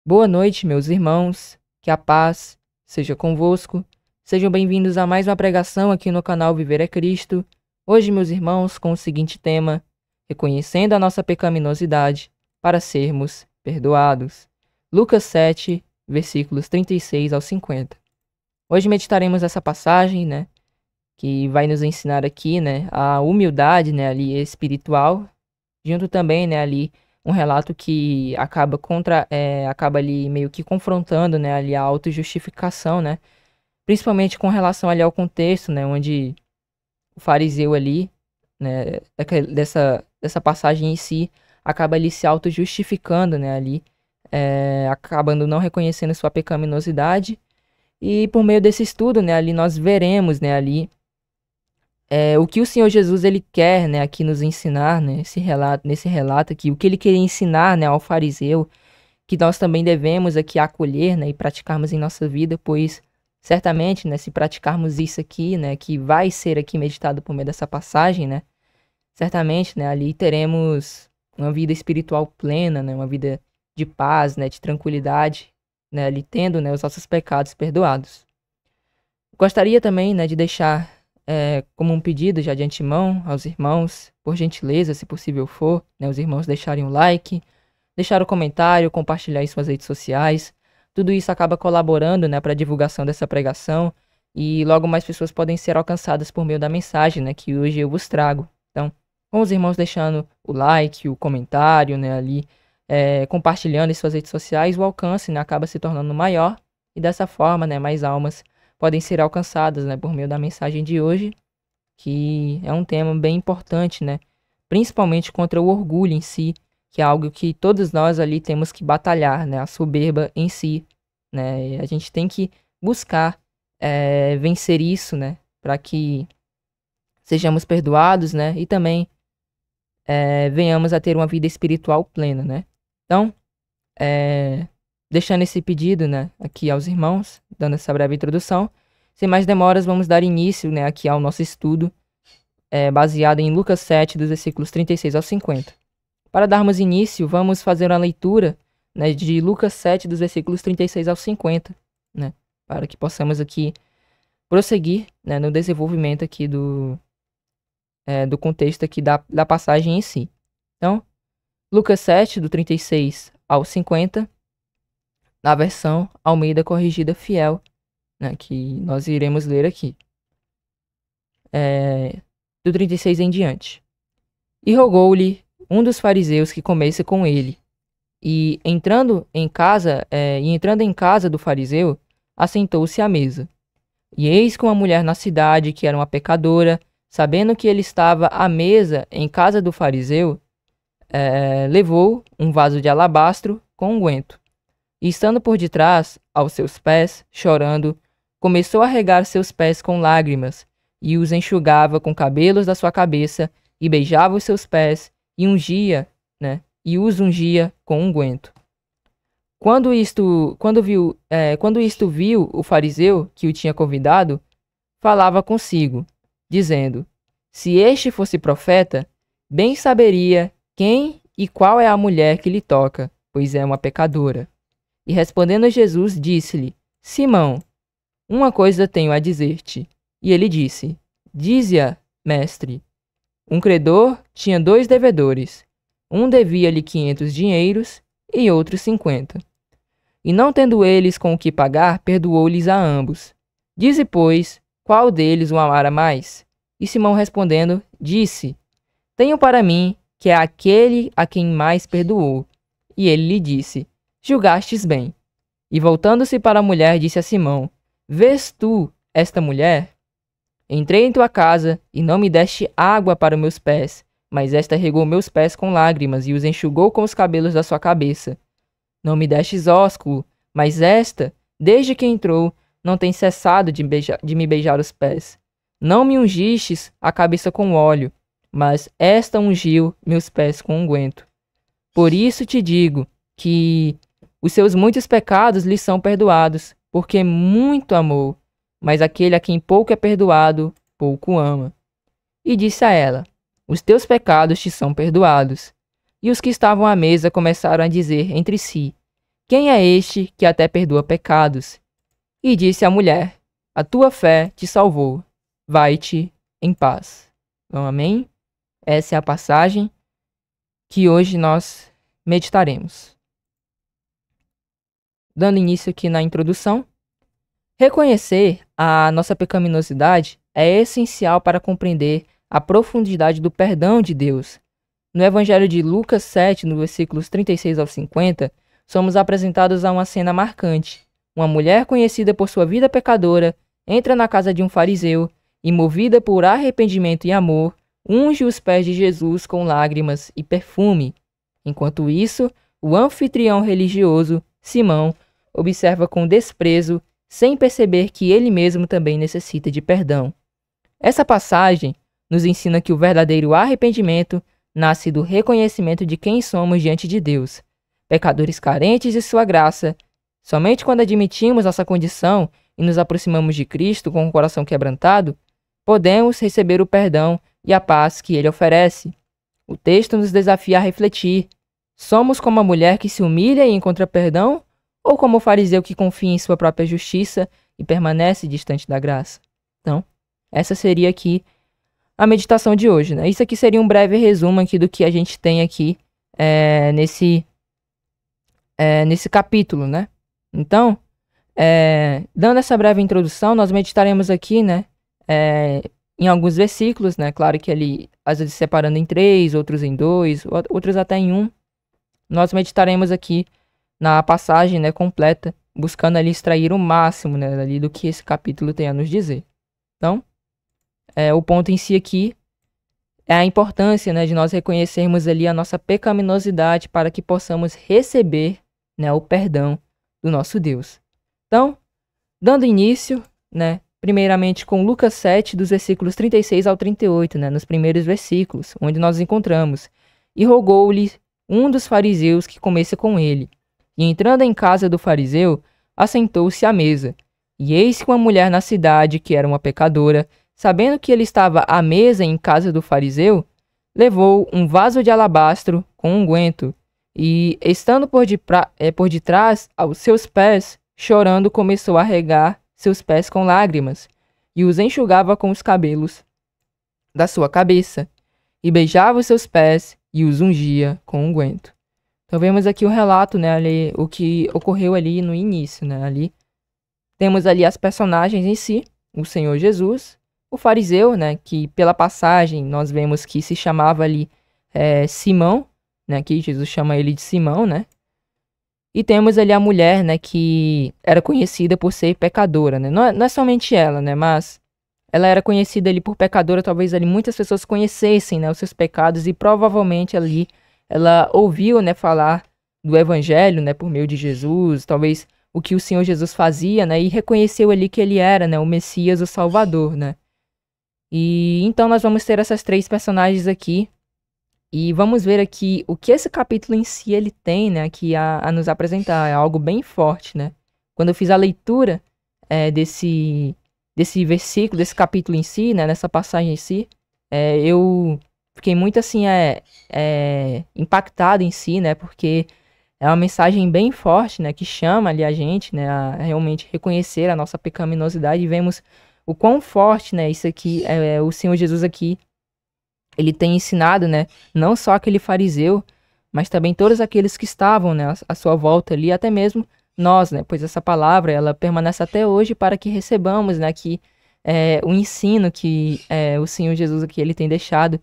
Boa noite, meus irmãos, que a paz seja convosco. Sejam bem-vindos a mais uma pregação aqui no canal Viver é Cristo. Hoje, meus irmãos, com o seguinte tema: reconhecendo a nossa pecaminosidade para sermos perdoados. Lucas 7, versículos 36 ao 50. Hoje meditaremos essa passagem, que vai nos ensinar aqui, a humildade, ali espiritual, junto também, ali um relato que acaba ali meio que confrontando, ali a autojustificação, principalmente com relação ali ao contexto, onde o fariseu ali, dessa passagem em si, acaba ali se autojustificando, ali, acabando não reconhecendo sua pecaminosidade. E por meio desse estudo, ali nós veremos, ali, o que o Senhor Jesus ele quer, aqui nos ensinar, nesse relato aqui, o que ele queria ensinar, ao fariseu, que nós também devemos aqui acolher, e praticarmos em nossa vida, pois certamente, se praticarmos isso aqui, que vai ser aqui meditado por meio dessa passagem, certamente, ali teremos uma vida espiritual plena, uma vida de paz, de tranquilidade, ali tendo, os nossos pecados perdoados. Gostaria também, de deixar como um pedido já de antemão aos irmãos, por gentileza, se possível for, os irmãos deixarem um like, deixar o comentário, compartilhar em suas redes sociais. Tudo isso acaba colaborando, para a divulgação dessa pregação e logo mais pessoas podem ser alcançadas por meio da mensagem, que hoje eu vos trago. Então, com os irmãos deixando o like, o comentário, ali, compartilhando em suas redes sociais, o alcance, acaba se tornando maior e dessa forma, mais almas podem ser alcançadas, por meio da mensagem de hoje, que é um tema bem importante, principalmente contra o orgulho em si, que é algo que todos nós ali temos que batalhar, a soberba em si, e a gente tem que buscar vencer isso, para que sejamos perdoados, e também venhamos a ter uma vida espiritual plena, Então, deixando esse pedido, aqui aos irmãos, dando essa breve introdução, sem mais demoras, vamos dar início, aqui ao nosso estudo, baseado em Lucas 7, dos versículos 36 ao 50. Para darmos início, vamos fazer uma leitura, de Lucas 7, dos versículos 36 ao 50, para que possamos aqui prosseguir, no desenvolvimento aqui do contexto aqui da passagem em si. Então, Lucas 7, do 36 ao 50, na versão Almeida Corrigida Fiel, que nós iremos ler aqui. Do 36 em diante. E rogou-lhe um dos fariseus que comesse com ele. E entrando em casa do fariseu, assentou-se à mesa. E eis que uma mulher na cidade, que era uma pecadora, sabendo que ele estava à mesa em casa do fariseu, levou um vaso de alabastro com unguento. E estando por detrás, aos seus pés, chorando, começou a regar seus pés com lágrimas, e os enxugava com cabelos da sua cabeça, e beijava os seus pés, e os ungia com unguento. Quando isto viu o fariseu que o tinha convidado, falava consigo, dizendo: se este fosse profeta, bem saberia quem e qual é a mulher que lhe toca, pois é uma pecadora. E respondendo Jesus, disse-lhe: Simão, uma coisa tenho a dizer-te. E ele disse: dize-a, mestre. Um credor tinha 2 devedores. Um devia-lhe 500 dinheiros e outro 50. E não tendo eles com o que pagar, perdoou-lhes a ambos. Dize, pois, qual deles o amara mais? E Simão respondendo, disse: tenho para mim que é aquele a quem mais perdoou. E ele lhe disse: julgastes bem. E voltando-se para a mulher, disse a Simão: vês tu esta mulher? Entrei em tua casa e não me deste água para meus pés, mas esta regou meus pés com lágrimas e os enxugou com os cabelos da sua cabeça. Não me destes ósculo, mas esta, desde que entrou, não tem cessado de me beijar os pés. Não me ungistes a cabeça com óleo, mas esta ungiu meus pés com unguento. Por isso te digo que os seus muitos pecados lhe são perdoados, porque muito amou, mas aquele a quem pouco é perdoado, pouco ama. E disse a ela: os teus pecados te são perdoados. E os que estavam à mesa começaram a dizer entre si: quem é este que até perdoa pecados? E disse à mulher: a tua fé te salvou. Vai-te em paz. Então, amém? Essa é a passagem que hoje nós meditaremos. Dando início aqui na introdução, reconhecer a nossa pecaminosidade é essencial para compreender a profundidade do perdão de Deus. No Evangelho de Lucas 7, no versículos 36 ao 50, somos apresentados a uma cena marcante. Uma mulher conhecida por sua vida pecadora entra na casa de um fariseu e, movida por arrependimento e amor, unge os pés de Jesus com lágrimas e perfume. Enquanto isso, o anfitrião religioso, Simão, observa com desprezo, sem perceber que ele mesmo também necessita de perdão. Essa passagem nos ensina que o verdadeiro arrependimento nasce do reconhecimento de quem somos diante de Deus, pecadores carentes de sua graça. Somente quando admitimos nossa condição e nos aproximamos de Cristo com o coração quebrantado, podemos receber o perdão e a paz que Ele oferece. O texto nos desafia a refletir: somos como a mulher que se humilha e encontra perdão, ou como o fariseu que confia em sua própria justiça e permanece distante da graça? Então, essa seria aqui a meditação de hoje, né? Isso aqui seria um breve resumo aqui do que a gente tem aqui nesse capítulo, né? Então, dando essa breve introdução, nós meditaremos aqui, né? Em alguns versículos, né? Claro que ali, às vezes separando em 3, outros em 2, outros até em 1. Nós meditaremos aqui na passagem, né, completa, buscando ali extrair o máximo, né, ali do que esse capítulo tem a nos dizer. Então, o ponto em si aqui é a importância, né, de nós reconhecermos ali a nossa pecaminosidade para que possamos receber, né, o perdão do nosso Deus. Então, dando início, né, primeiramente com Lucas 7, dos versículos 36 ao 38, né, nos primeiros versículos, onde nós encontramos: e rogou-lhe um dos fariseus que comesse com ele. E entrando em casa do fariseu, assentou-se à mesa. E eis que uma mulher na cidade, que era uma pecadora, sabendo que ele estava à mesa em casa do fariseu, levou um vaso de alabastro com unguento, e, estando por detrás aos seus pés, chorando, começou a regar seus pés com lágrimas, e os enxugava com os cabelos da sua cabeça, e beijava os seus pés, e os ungia com unguento. Então vemos aqui o relato, né, ali, o que ocorreu ali no início, né, ali. Temos ali as personagens em si, o Senhor Jesus, o fariseu, né, que pela passagem nós vemos que se chamava ali Simão, né, que Jesus chama ele de Simão, né. E temos ali a mulher, né, que era conhecida por ser pecadora, né, não é somente ela, né, mas ela era conhecida ali por pecadora, talvez ali muitas pessoas conhecessem, né, os seus pecados e provavelmente ali ela ouviu, né, falar do evangelho, né, por meio de Jesus, talvez o que o Senhor Jesus fazia, né, e reconheceu ali que ele era, né, o Messias, o Salvador, né. E então nós vamos ter essas 3 personagens aqui e vamos ver aqui o que esse capítulo em si ele tem, né, aqui a nos apresentar. É algo bem forte, né. Quando eu fiz a leitura desse versículo, desse capítulo em si, né, nessa passagem em si, eu fiquei muito assim impactado em si, né, porque é uma mensagem bem forte, né, que chama ali a gente, né, a realmente reconhecer a nossa pecaminosidade, e vemos o quão forte, né, isso aqui, o Senhor Jesus aqui, ele tem ensinado, né, não só aquele fariseu, mas também todos aqueles que estavam, né, à sua volta ali, até mesmo nós, né, pois essa palavra, ela permanece até hoje para que recebamos, né, que o ensino que o Senhor Jesus aqui, ele tem deixado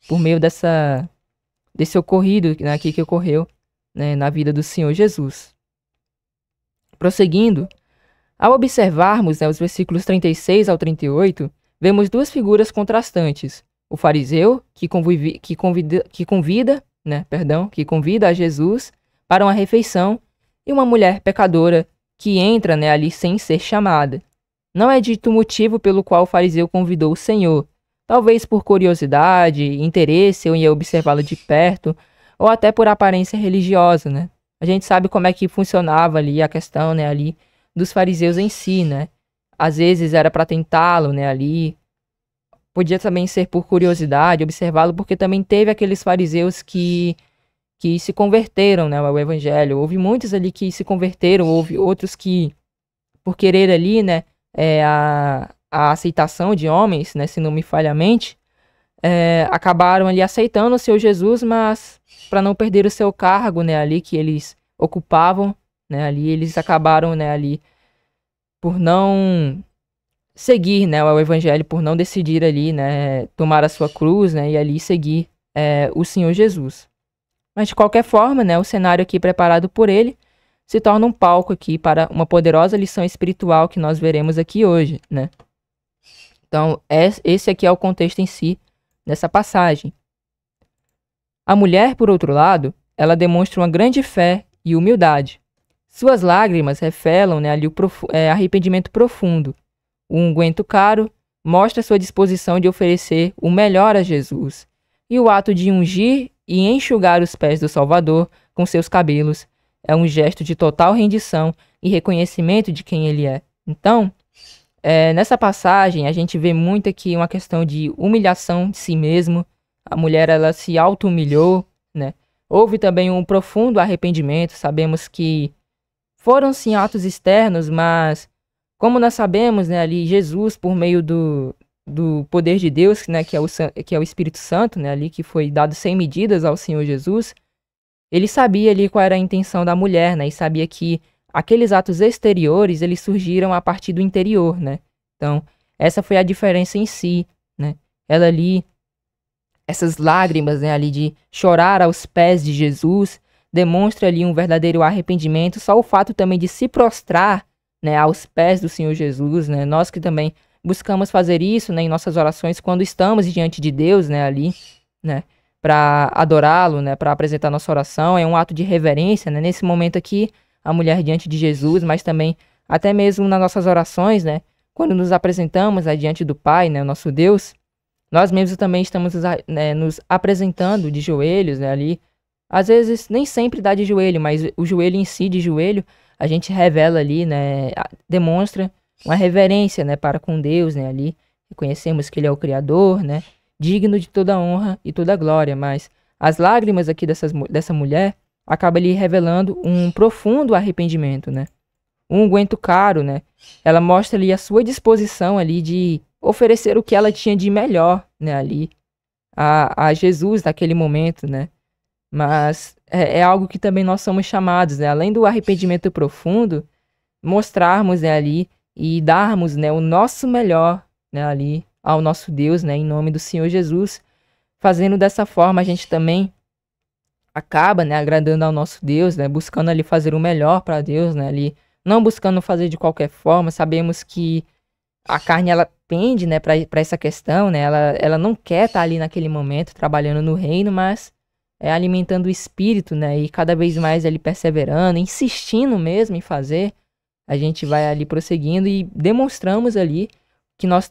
por meio desse ocorrido, né, aqui que ocorreu, né, na vida do Senhor Jesus. Prosseguindo, ao observarmos, né, os versículos 36 ao 38, vemos 2 figuras contrastantes. O fariseu, que convida a Jesus para uma refeição, e uma mulher pecadora que entra, né, ali sem ser chamada. Não é dito o motivo pelo qual o fariseu convidou o Senhor, talvez por curiosidade, interesse em observá-lo de perto, ou até por aparência religiosa, né? A gente sabe como é que funcionava ali a questão, né, ali dos fariseus em si, né? Às vezes era para tentá-lo, né, ali. Podia também ser por curiosidade, observá-lo, porque também teve aqueles fariseus que que se converteram, né, ao evangelho. Houve muitos ali que se converteram, houve outros que, por querer ali, né, a aceitação de homens, né, se não me falha a mente, acabaram ali aceitando o Senhor Jesus, mas para não perder o seu cargo, né, ali que eles ocupavam, né, ali eles acabaram, né, ali por não seguir, né, o evangelho, por não decidir ali, né, tomar a sua cruz, né, e ali seguir o Senhor Jesus. Mas de qualquer forma, né, o cenário aqui preparado por ele se torna um palco aqui para uma poderosa lição espiritual que nós veremos aqui hoje, né? Então, esse aqui é o contexto em si dessa passagem. A mulher, por outro lado, ela demonstra uma grande fé e humildade. Suas lágrimas revelam, né, ali arrependimento profundo. O unguento caro mostra sua disposição de oferecer o melhor a Jesus. E o ato de ungir e enxugar os pés do Salvador com seus cabelos é um gesto de total rendição e reconhecimento de quem ele é. Então, nessa passagem, a gente vê muito aqui uma questão de humilhação de si mesmo. A mulher, ela se auto-humilhou, né? Houve também um profundo arrependimento. Sabemos que foram, sim, atos externos, mas, como nós sabemos, né, ali Jesus, por meio do poder de Deus, né, que é o Espírito Santo, né, ali que foi dado sem medidas ao Senhor Jesus, ele sabia ali qual era a intenção da mulher, né, e sabia que aqueles atos exteriores, eles surgiram a partir do interior, né. Então, essa foi a diferença em si, né. Ela ali, essas lágrimas, né, ali de chorar aos pés de Jesus, demonstra ali um verdadeiro arrependimento. Só o fato também de se prostrar, né, aos pés do Senhor Jesus, né, nós que também buscamos fazer isso, né, em nossas orações quando estamos diante de Deus, né, ali, né, para adorá-lo, né, para apresentar nossa oração, é um ato de reverência, né, nesse momento aqui, a mulher diante de Jesus, mas também até mesmo nas nossas orações, né, quando nos apresentamos, né, diante do Pai, né, o nosso Deus, nós mesmos também estamos, né, nos apresentando de joelhos, né, ali, às vezes nem sempre dá de joelho, mas o joelho em si, de joelho, a gente revela ali, né, demonstra uma reverência, né, para com Deus, né, ali reconhecemos que ele é o Criador, né, digno de toda honra e toda glória, mas as lágrimas aqui dessa mulher acabam ali revelando um profundo arrependimento, né, um unguento caro, né, ela mostra ali a sua disposição ali de oferecer o que ela tinha de melhor, né, ali a Jesus naquele momento, né, mas é algo que também nós somos chamados, né, além do arrependimento profundo, mostrarmos, né, ali e darmos, né, o nosso melhor, né, ali ao nosso Deus, né, em nome do Senhor Jesus. Fazendo dessa forma, a gente também acaba, né, agradando ao nosso Deus, né, buscando ali fazer o melhor para Deus, né, ali não buscando fazer de qualquer forma. Sabemos que a carne, ela pende, né, para essa questão, né, ela não quer estar ali naquele momento trabalhando no reino, mas alimentando o espírito, né, e cada vez mais ali perseverando, insistindo mesmo em fazer. A gente vai ali prosseguindo e demonstramos ali que nós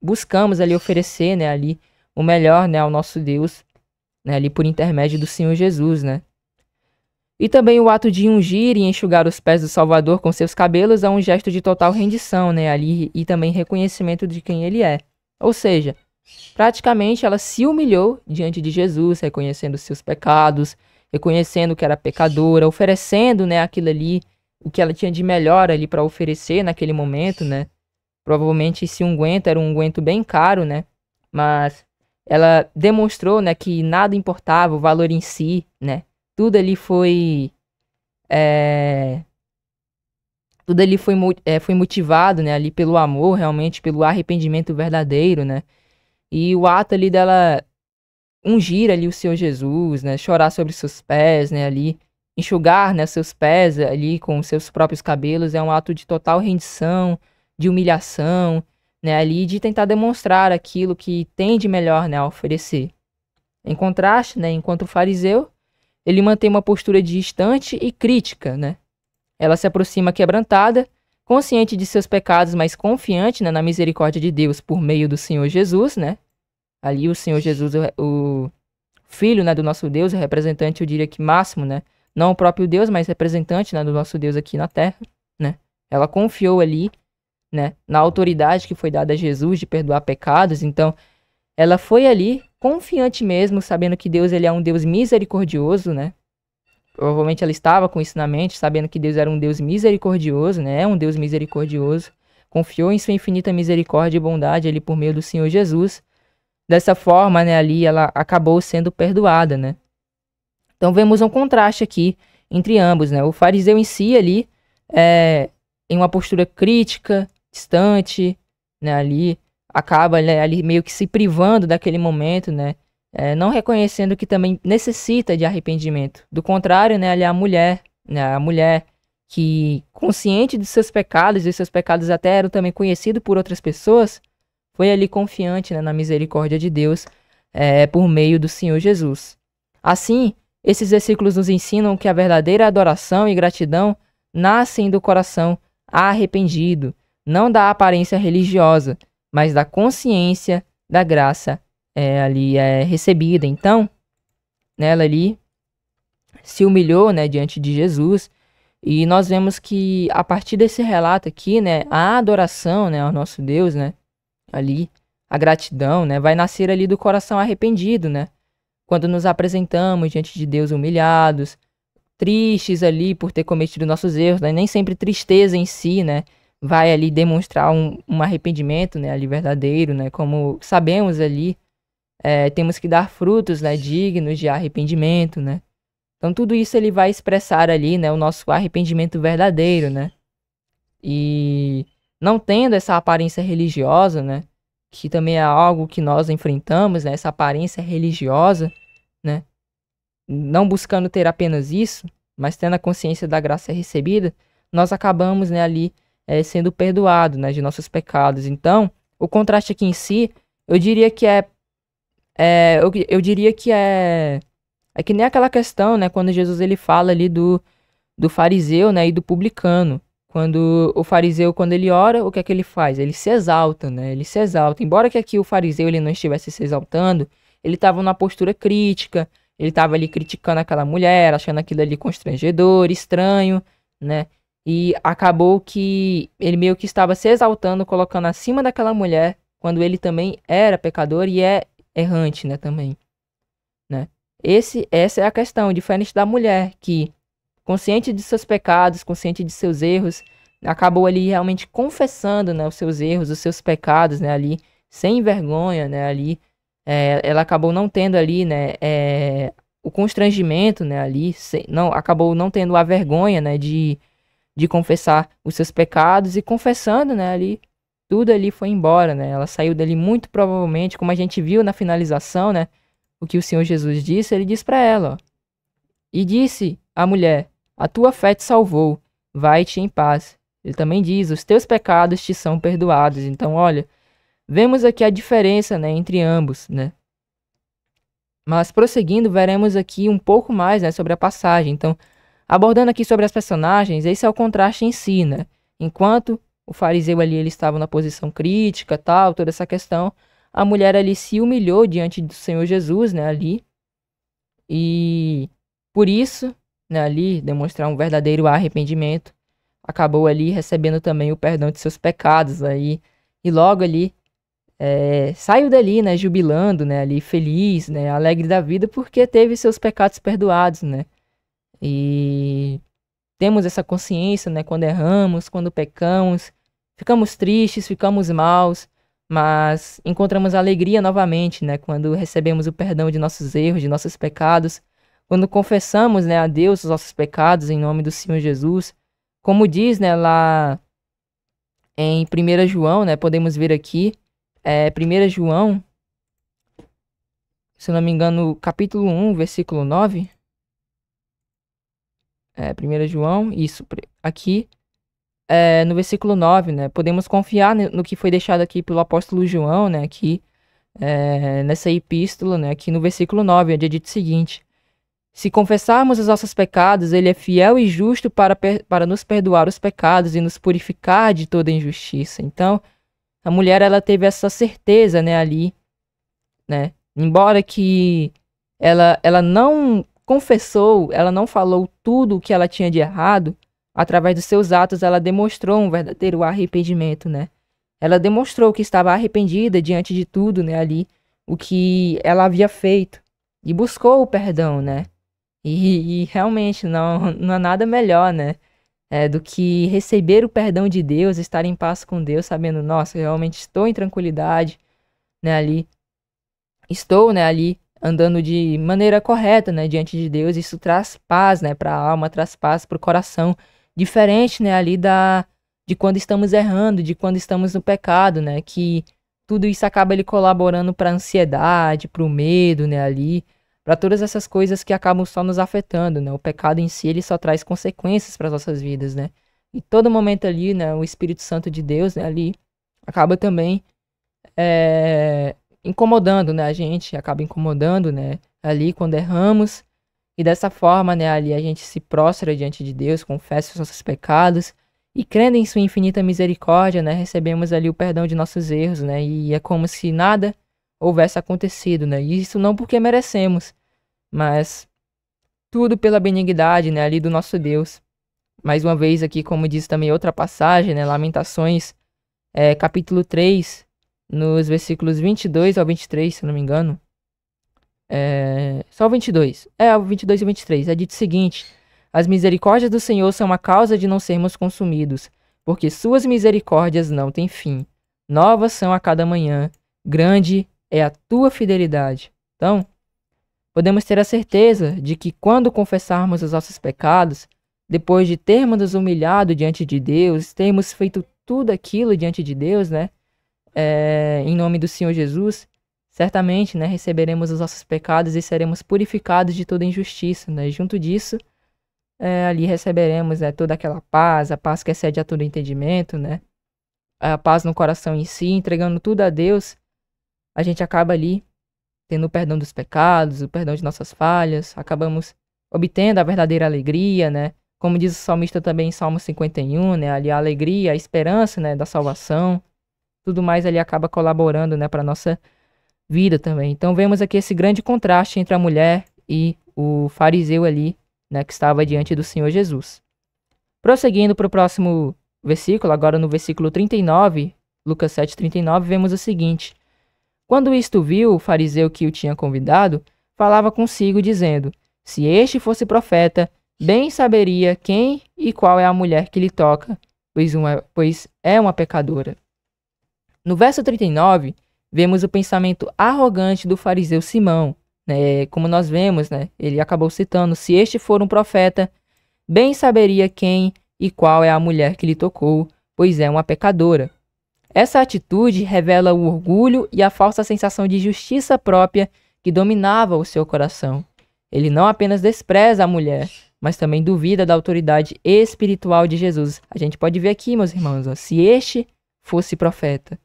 buscamos ali oferecer, né, ali o melhor, né, ao nosso Deus, né, ali por intermédio do Senhor Jesus, né. E também o ato de ungir e enxugar os pés do Salvador com seus cabelos é um gesto de total rendição, né, ali, e também reconhecimento de quem ele é. Ou seja, praticamente ela se humilhou diante de Jesus, reconhecendo seus pecados, reconhecendo que era pecadora, oferecendo, né, aquilo ali, o que ela tinha de melhor ali para oferecer naquele momento, né? Provavelmente esse unguento era um unguento bem caro, né? Mas ela demonstrou, né, que nada importava, o valor em si, né? Tudo ali foi foi motivado, né, ali pelo amor, realmente pelo arrependimento verdadeiro, né? E o ato ali dela ungir ali o Senhor Jesus, né, chorar sobre seus pés, né, ali enxugar, né, seus pés ali com seus próprios cabelos, é um ato de total rendição, de humilhação, né, ali de tentar demonstrar aquilo que tem de melhor, né, a oferecer. Em contraste, né, enquanto o fariseu, ele mantém uma postura distante e crítica, né? Ela se aproxima quebrantada, consciente de seus pecados, mas confiante, né, na misericórdia de Deus por meio do Senhor Jesus, né? Ali o Senhor Jesus, o Filho, né, do nosso Deus, o representante, eu diria que máximo, né? Não o próprio Deus, mas representante, né, do nosso Deus aqui na Terra, né? Ela confiou ali, né, na autoridade que foi dada a Jesus de perdoar pecados. Então, ela foi ali confiante mesmo, sabendo que Deus ele é um Deus misericordioso, né? Provavelmente ela estava com isso na mente, sabendo que Deus era um Deus misericordioso, né? É um Deus misericordioso. Confiou em sua infinita misericórdia e bondade ali por meio do Senhor Jesus. Dessa forma, né, ali ela acabou sendo perdoada, né? Então vemos um contraste aqui entre ambos, né? O fariseu em si ali, em uma postura crítica, distante, né? Ali acaba, né, ali meio que se privando daquele momento, né? Não reconhecendo que também necessita de arrependimento. Do contrário, né, ali a mulher, né? A mulher que, consciente de seus pecados, e seus pecados até eram também conhecidos por outras pessoas, foi ali confiante, né, na misericórdia de Deus, por meio do Senhor Jesus. Assim, esses versículos nos ensinam que a verdadeira adoração e gratidão nascem do coração arrependido, não da aparência religiosa, mas da consciência da graça ali recebida. Então, ela ali se humilhou, né, diante de Jesus, e nós vemos que a partir desse relato aqui, né, a adoração, né, ao nosso Deus, né, ali a gratidão, né, vai nascer ali do coração arrependido, né? Quando nos apresentamos diante de Deus humilhados, tristes ali por ter cometido nossos erros, né? Nem sempre tristeza em si, né, vai ali demonstrar um arrependimento, né, ali verdadeiro, né? Como sabemos ali, temos que dar frutos, né, dignos de arrependimento, né? Então tudo isso ele vai expressar ali, né, o nosso arrependimento verdadeiro, né? E não tendo essa aparência religiosa, né, que também é algo que nós enfrentamos, né, essa aparência religiosa, né, não buscando ter apenas isso, mas tendo a consciência da graça recebida, nós acabamos, né, ali sendo perdoados, né, de nossos pecados. Então, o contraste aqui em si, eu diria que eu diria que é que nem aquela questão, né, quando Jesus ele fala ali do fariseu, né, e do publicano. Quando o fariseu, quando ele ora, o que é que ele faz? Ele se exalta, né? Ele se exalta. Embora que aqui o fariseu ele não estivesse se exaltando, ele estava numa postura crítica, ele estava ali criticando aquela mulher, achando aquilo ali constrangedor, estranho, né? E acabou que ele meio que estava se exaltando, colocando acima daquela mulher, quando ele também era pecador e é errante, né, também, né? Essa é a questão, diferente da mulher, que consciente de seus pecados, consciente de seus erros, acabou ali realmente confessando, né, os seus erros, os seus pecados, né, ali, sem vergonha, né, ali, ela acabou não tendo ali, né, o constrangimento, né, ali, acabou não tendo a vergonha, né, de confessar os seus pecados e confessando, né, ali, tudo ali foi embora, né, ela saiu dali muito provavelmente, como a gente viu na finalização, né, o que o Senhor Jesus disse, ele disse para ela, ó, e disse a mulher, a tua fé te salvou, vai-te em paz. Ele também diz, os teus pecados te são perdoados. Então, olha, vemos aqui a diferença, né, entre ambos, né? Mas prosseguindo, veremos aqui um pouco mais, né, sobre a passagem. Então, abordando aqui sobre as personagens, esse é o contraste em si, né? Enquanto o fariseu ali ele estava na posição crítica, tal, toda essa questão, a mulher ali se humilhou diante do Senhor Jesus, né, ali. E por isso, né, ali demonstrar um verdadeiro arrependimento, acabou ali recebendo também o perdão de seus pecados aí, e logo ali saiu dali, né, jubilando, né, ali feliz, né, alegre da vida, porque teve seus pecados perdoados, né, e temos essa consciência, né, quando erramos, quando pecamos, ficamos tristes, ficamos maus, mas encontramos alegria novamente, né, quando recebemos o perdão de nossos erros, de nossos pecados, quando confessamos, né, a Deus os nossos pecados em nome do Senhor Jesus, como diz, né, lá em 1 João, né, podemos ver aqui, 1 João, se não me engano, capítulo 1, versículo 9, 1 João, isso, aqui, no versículo 9, né, podemos confiar no que foi deixado aqui pelo apóstolo João, né, aqui, nessa epístola, né, aqui no versículo 9, onde é dito o seguinte, se confessarmos os nossos pecados, ele é fiel e justo para nos perdoar os pecados e nos purificar de toda injustiça. Então, a mulher, ela teve essa certeza, né, ali, né, embora que ela não confessou, ela não falou tudo o que ela tinha de errado, através dos seus atos, ela demonstrou um verdadeiro arrependimento, né, ela demonstrou que estava arrependida diante de tudo, né, ali, o que ela havia feito e buscou o perdão, né? E realmente não há nada melhor, né? Do que receber o perdão de Deus, estar em paz com Deus, sabendo, nossa, eu realmente estou em tranquilidade, né, ali. Estou, né, ali andando de maneira correta, né, diante de Deus. Isso traz paz, né, para a alma, traz paz para o coração, diferente, né, ali de quando estamos errando, de quando estamos no pecado, né, que tudo isso acaba ele colaborando para a ansiedade, para o medo, né, ali, para todas essas coisas que acabam só nos afetando, né. O pecado em si ele só traz consequências para as nossas vidas, né. E todo momento ali, né, o Espírito Santo de Deus, né, ali acaba também é, incomodando, né? A gente acaba incomodando, né? Ali quando erramos. E dessa forma, né? Ali a gente se prostra diante de Deus, confessa os nossos pecados. E crendo em sua infinita misericórdia, né? Recebemos ali o perdão de nossos erros, né? E é como se nada houvesse acontecido, né? E isso não porque merecemos, mas tudo pela benignidade, né? Ali do nosso Deus. Mais uma vez aqui, como diz também outra passagem, né? Lamentações, capítulo 3 nos versículos 22 ao 23, se não me engano. Só o 22. O 22 e o 23. É dito o seguinte: as misericórdias do Senhor são a causa de não sermos consumidos, porque suas misericórdias não têm fim. Novas são a cada manhã. Grande é a tua fidelidade. Então, podemos ter a certeza de que quando confessarmos os nossos pecados, depois de termos nos humilhado diante de Deus, termos feito tudo aquilo diante de Deus, né? Em nome do Senhor Jesus, certamente, né, receberemos os nossos pecados e seremos purificados de toda injustiça, né? Junto disso, ali receberemos, né, toda aquela paz, a paz que excede a todo entendimento, né? A paz no coração em si, entregando tudo a Deus, a gente acaba ali tendo o perdão dos pecados, o perdão de nossas falhas, acabamos obtendo a verdadeira alegria, né? Como diz o salmista também em Salmo 51, né? Ali a alegria, a esperança, né, da salvação. Tudo mais ali acaba colaborando, né, para nossa vida também. Então vemos aqui esse grande contraste entre a mulher e o fariseu ali, né, que estava diante do Senhor Jesus. Prosseguindo para o próximo versículo, agora no versículo 39, Lucas 7:39, vemos o seguinte: quando isto viu, o fariseu que o tinha convidado falava consigo, dizendo: se este fosse profeta, bem saberia quem e qual é a mulher que lhe toca, pois é uma pecadora. No verso 39, vemos o pensamento arrogante do fariseu Simão, né? Como nós vemos, né? Ele acabou citando: se este for um profeta, bem saberia quem e qual é a mulher que lhe tocou, pois é uma pecadora. Essa atitude revela o orgulho e a falsa sensação de justiça própria que dominava o seu coração. Ele não apenas despreza a mulher, mas também duvida da autoridade espiritual de Jesus. A gente pode ver aqui, meus irmãos, ó, se este fosse profeta.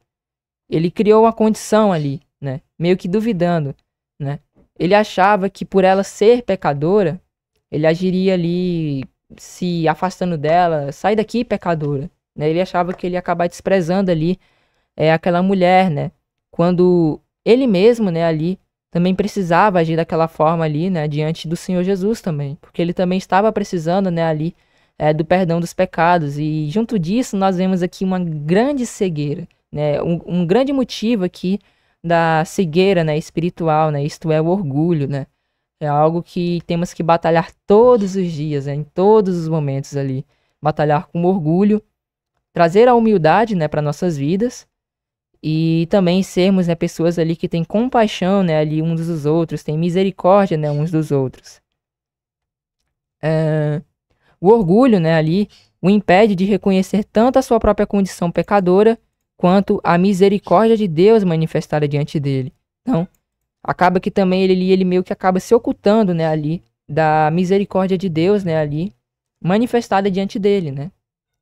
Ele criou uma condição ali, né? Meio que duvidando, né? Ele achava que por ela ser pecadora, ele agiria ali se afastando dela, sai daqui, pecadora, né? Ele achava que ele ia acabar desprezando ali aquela mulher, né? Quando ele mesmo, né, ali também precisava agir daquela forma ali, né, diante do Senhor Jesus também, porque ele também estava precisando, né, ali do perdão dos pecados. E junto disso nós vemos aqui uma grande cegueira, né, um grande motivo aqui da cegueira, né, espiritual, né, isto é o orgulho, né, é algo que temos que batalhar todos os dias, né, em todos os momentos ali, batalhar com orgulho, trazer a humildade, né, para nossas vidas e também sermos, né, pessoas ali que têm compaixão, né, ali uns dos outros, têm misericórdia, né, uns dos outros. O orgulho, né, ali o impede de reconhecer tanto a sua própria condição pecadora quanto a misericórdia de Deus manifestada diante dele. Então, acaba que também ele meio que acaba se ocultando, né, ali da misericórdia de Deus, né, ali manifestada diante dele, né?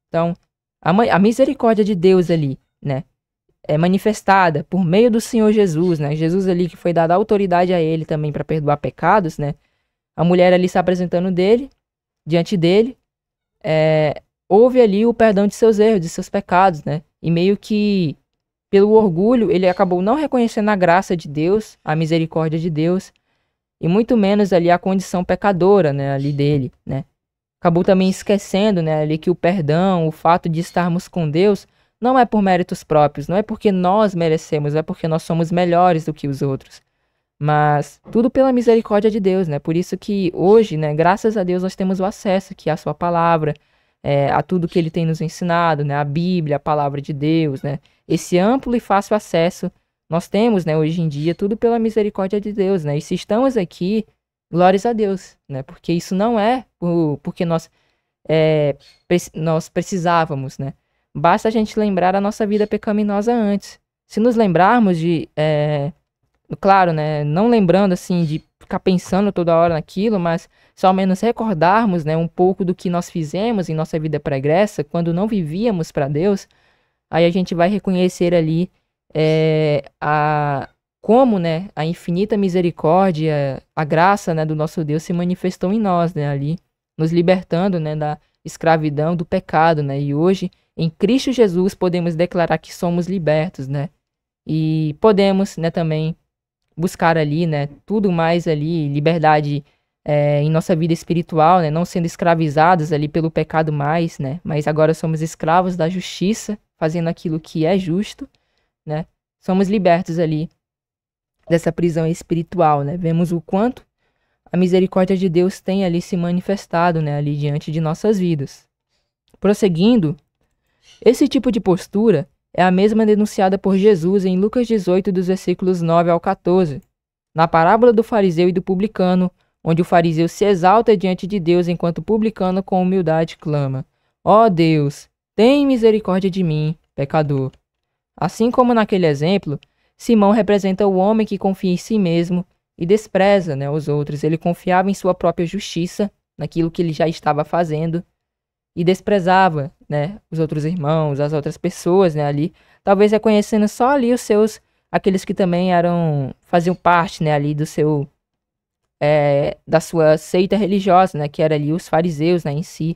Então, a misericórdia de Deus ali, né, é manifestada por meio do Senhor Jesus, né? Jesus ali que foi dada autoridade a ele também para perdoar pecados, né? A mulher ali se apresentando diante dele, houve ali o perdão de seus erros, de seus pecados, né? E meio que pelo orgulho ele acabou não reconhecendo a graça de Deus, a misericórdia de Deus, e muito menos ali a condição pecadora, né, ali dele, né? Acabou também esquecendo, né, ali que o perdão, o fato de estarmos com Deus, não é por méritos próprios, não é porque nós merecemos, não é porque nós somos melhores do que os outros, mas tudo pela misericórdia de Deus, né? Por isso que hoje, né, graças a Deus, nós temos o acesso aqui à sua palavra, a tudo que ele tem nos ensinado, né? A Bíblia, a palavra de Deus, né? Esse amplo e fácil acesso nós temos, né, hoje em dia, tudo pela misericórdia de Deus, né? E se estamos aqui, glórias a Deus, né? Porque isso não é porque nós precisávamos, né? Basta a gente lembrar a nossa vida pecaminosa antes. Se nos lembrarmos claro, né, não lembrando assim de ficar pensando toda hora naquilo, mas só ao menos recordarmos, né, um pouco do que nós fizemos em nossa vida pregressa, quando não vivíamos para Deus, aí a gente vai reconhecer ali como, né, a infinita misericórdia, a graça, né, do nosso Deus se manifestou em nós, né, ali, nos libertando, né, da escravidão, do pecado, né, e hoje, em Cristo Jesus, podemos declarar que somos libertos, né, e podemos, né, também buscar ali, né, tudo mais ali, liberdade em nossa vida espiritual, né, não sendo escravizados ali pelo pecado mais, né, mas agora somos escravos da justiça, fazendo aquilo que é justo, né, somos libertos ali dessa prisão espiritual, né, vemos o quanto a misericórdia de Deus tem ali se manifestado, né, ali diante de nossas vidas. Prosseguindo, esse tipo de postura é a mesma denunciada por Jesus em Lucas 18, dos versículos 9 ao 14, na parábola do fariseu e do publicano, onde o fariseu se exalta diante de Deus enquanto o publicano com humildade clama: ó Deus, tem misericórdia de mim, pecador. Assim como naquele exemplo, Simão representa o homem que confia em si mesmo e despreza, né, os outros. Ele confiava em sua própria justiça, naquilo que ele já estava fazendo, e desprezava, né, os outros irmãos, as outras pessoas, né, ali, talvez reconhecendo só ali aqueles que também faziam parte, né, ali da sua seita religiosa, né, que era ali os fariseus, né, em si,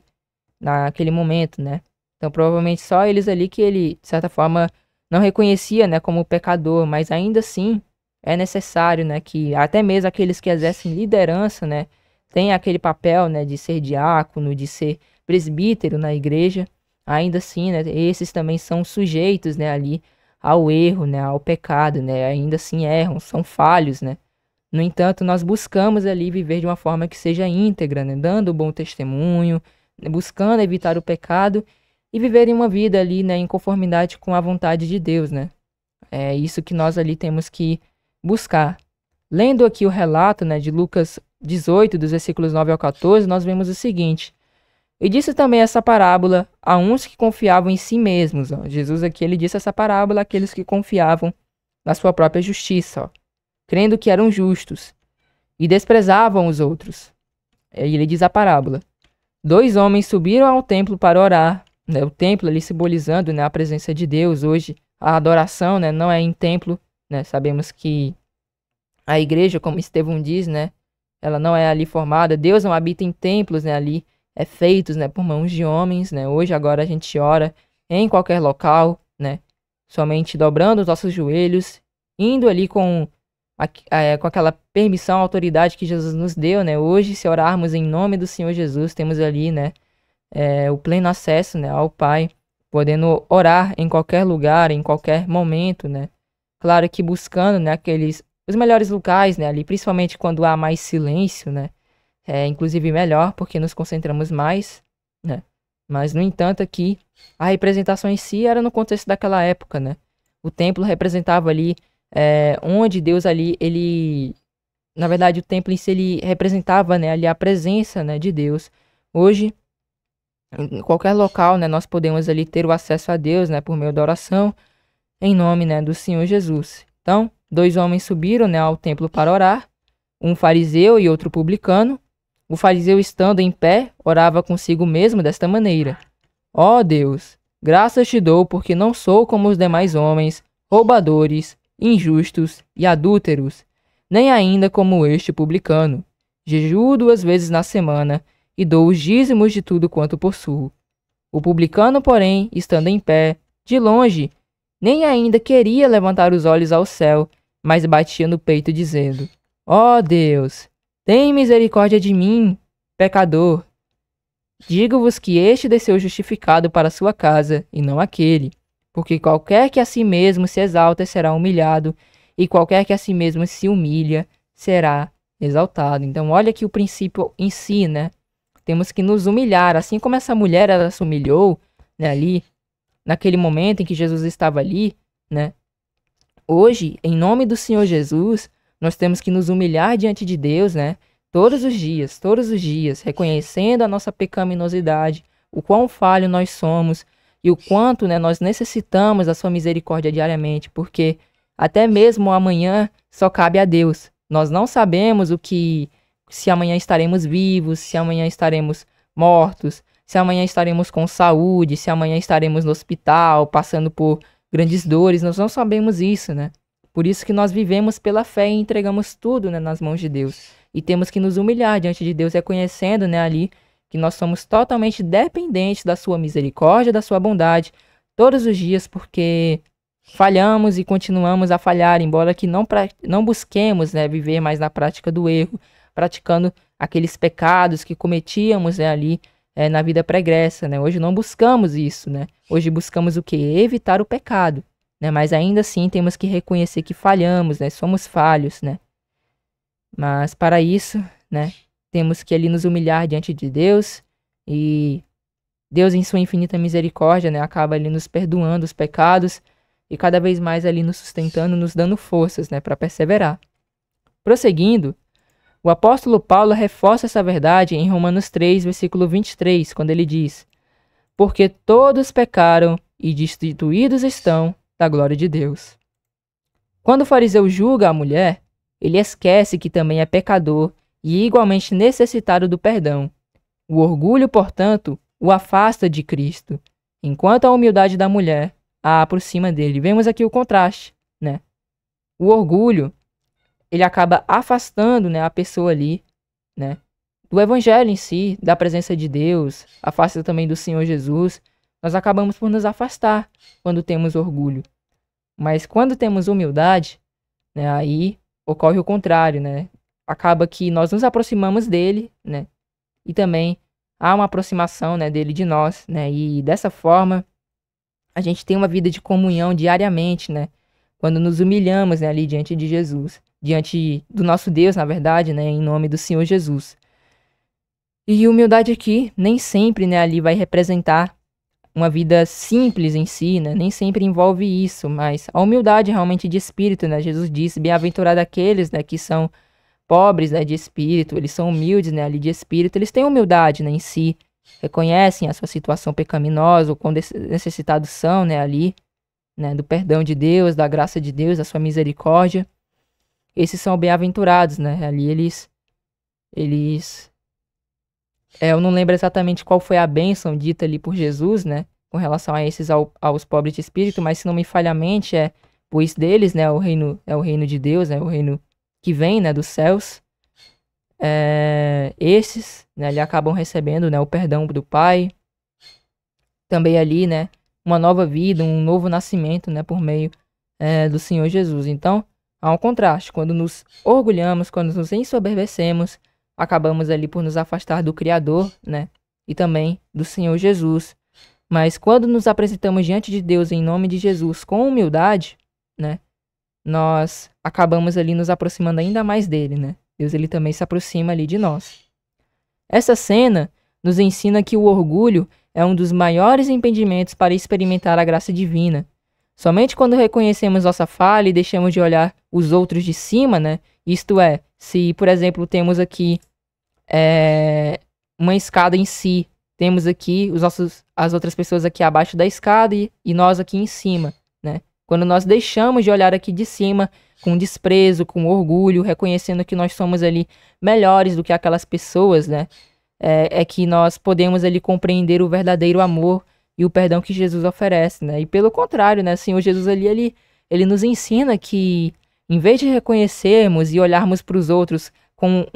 naquele momento, né. Então, provavelmente só eles ali que ele, de certa forma, não reconhecia, né, como pecador, mas ainda assim é necessário, né, que até mesmo aqueles que exercem liderança, né, tenham aquele papel, né, de ser diácono, de ser presbítero na igreja, ainda assim, né, esses também são sujeitos, né, ali ao erro, né, ao pecado, né, ainda assim erram, são falhos, né. No entanto, nós buscamos ali viver de uma forma que seja íntegra, né, dando bom testemunho, né, buscando evitar o pecado e viver em uma vida ali, né, em conformidade com a vontade de Deus, né. É isso que nós ali temos que buscar. Lendo aqui o relato, né, de Lucas 18, dos versículos 9 ao 14, nós vemos o seguinte: e disse também essa parábola a uns que confiavam em si mesmos. Ó. Jesus aqui ele disse essa parábola àqueles que confiavam na sua própria justiça, ó, crendo que eram justos, e desprezavam os outros. E ele diz a parábola: 2 homens subiram ao templo para orar, né, o templo ali simbolizando, né, a presença de Deus. Hoje a adoração, né, não é em templo, né, sabemos que a igreja, como Estevão diz, né, ela não é ali formada, Deus não habita em templos, né, ali feitos, né, por mãos de homens, né. Hoje agora a gente ora em qualquer local, né, somente dobrando os nossos joelhos, indo ali com aquela permissão, autoridade que Jesus nos deu, né. Hoje, se orarmos em nome do Senhor Jesus, temos ali, né, o pleno acesso, né, ao Pai, podendo orar em qualquer lugar, em qualquer momento, né. Claro que buscando, né, os melhores locais, né, ali, principalmente quando há mais silêncio, né. Inclusive melhor, porque nos concentramos mais, né? Mas, no entanto, aqui, a representação em si era no contexto daquela época, né? O templo representava ali, onde Deus ali, na verdade, o templo em si, ele representava, né, ali a presença, né, de Deus. Hoje, em qualquer local, né, nós podemos ali ter o acesso a Deus, né, por meio da oração, em nome, né, do Senhor Jesus. Então, 2 homens subiram, né, ao templo para orar, um fariseu e outro publicano. O fariseu, estando em pé, orava consigo mesmo desta maneira: ó Deus, graças te dou porque não sou como os demais homens, roubadores, injustos e adúlteros, nem ainda como este publicano. Jejuo 2 vezes na semana e dou os dízimos de tudo quanto possuo. O publicano, porém, estando em pé, de longe, nem ainda queria levantar os olhos ao céu, mas batia no peito dizendo: ó Deus, tem misericórdia de mim, pecador. Digo-vos que este desceu justificado para sua casa, e não aquele. Porque qualquer que a si mesmo se exalta será humilhado, e qualquer que a si mesmo se humilha será exaltado. Então, olha aqui o princípio em si, né? Temos que nos humilhar, assim como essa mulher ela se humilhou, né, ali, naquele momento em que Jesus estava ali, né? Hoje, em nome do Senhor Jesus, nós temos que nos humilhar diante de Deus, né? Todos os dias, reconhecendo a nossa pecaminosidade, o quão falho nós somos e o quanto, né, nós necessitamos da sua misericórdia diariamente, porque até mesmo o amanhã só cabe a Deus. Nós não sabemos se amanhã estaremos vivos, se amanhã estaremos mortos, se amanhã estaremos com saúde, se amanhã estaremos no hospital, passando por grandes dores, nós não sabemos isso, né? Por isso que nós vivemos pela fé e entregamos tudo, né, nas mãos de Deus. E temos que nos humilhar diante de Deus, reconhecendo, né, ali que nós somos totalmente dependentes da sua misericórdia, da sua bondade, todos os dias, porque falhamos e continuamos a falhar, embora que não busquemos, né, viver mais na prática do erro, praticando aqueles pecados que cometíamos, né, ali na vida pregressa, né? Hoje não buscamos isso, né? Hoje buscamos o quê? Evitar o pecado, né? Mas ainda assim temos que reconhecer que falhamos, né? Somos falhos, né? Mas para isso, né, temos que ali nos humilhar diante de Deus e Deus em sua infinita misericórdia, né, acaba ali nos perdoando os pecados e cada vez mais ali nos sustentando, nos dando forças, né, para perseverar. Prosseguindo, o apóstolo Paulo reforça essa verdade em Romanos 3, versículo 23, quando ele diz: porque todos pecaram e destituídos estão da glória de Deus. Quando o fariseu julga a mulher, ele esquece que também é pecador e igualmente necessitado do perdão. O orgulho, portanto, o afasta de Cristo, enquanto a humildade da mulher a aproxima dele. Vemos aqui o contraste, né? O orgulho, ele acaba afastando, né, a pessoa ali, né, do evangelho em si, da presença de Deus, afasta também do Senhor Jesus. Nós acabamos por nos afastar quando temos orgulho. Mas quando temos humildade, né, aí ocorre o contrário, né? Acaba que nós nos aproximamos dele, né? E também há uma aproximação, né, dele de nós, né? E dessa forma a gente tem uma vida de comunhão diariamente, né? Quando nos humilhamos, né, ali diante de Jesus, diante do nosso Deus, na verdade, né, em nome do Senhor Jesus. E humildade aqui nem sempre, né, ali vai representar uma vida simples em si, né? Nem sempre envolve isso, mas a humildade realmente de espírito, né? Jesus disse: bem-aventurado aqueles, né, que são pobres, né, de espírito, eles são humildes, né, ali de espírito, eles têm humildade, né, em si, reconhecem a sua situação pecaminosa, o quão necessitados são, né, ali, né, do perdão de Deus, da graça de Deus, da sua misericórdia. Esses são bem-aventurados, né? Ali eu não lembro exatamente qual foi a bênção dita ali por Jesus, né, com relação a esses aos pobres de espírito, mas se não me falha a mente, pois deles, né, é o reino de Deus, é o reino que vem, né, dos céus. Esses, né, ali acabam recebendo, né, o perdão do Pai, também ali, né, uma nova vida, um novo nascimento, né, por meio do Senhor Jesus. Então, há um contraste. Quando nos orgulhamos, quando nos ensoberbecemos, acabamos ali por nos afastar do Criador, né, e também do Senhor Jesus. Mas quando nos apresentamos diante de Deus em nome de Jesus com humildade, né, nós acabamos ali nos aproximando ainda mais dele, né? Deus, ele também se aproxima ali de nós. Essa cena nos ensina que o orgulho é um dos maiores impedimentos para experimentar a graça divina. Somente quando reconhecemos nossa falha e deixamos de olhar os outros de cima, né? Isto é, se, por exemplo, temos aqui uma escada em si, temos aqui as outras pessoas aqui abaixo da escada e nós aqui em cima, né? Quando nós deixamos de olhar aqui de cima com desprezo, com orgulho, reconhecendo que nós somos ali melhores do que aquelas pessoas, né? É que nós podemos ali compreender o verdadeiro amor e o perdão que Jesus oferece, né? E pelo contrário, né? O Senhor Jesus ali, ele nos ensina que, em vez de reconhecermos e olharmos para os outros com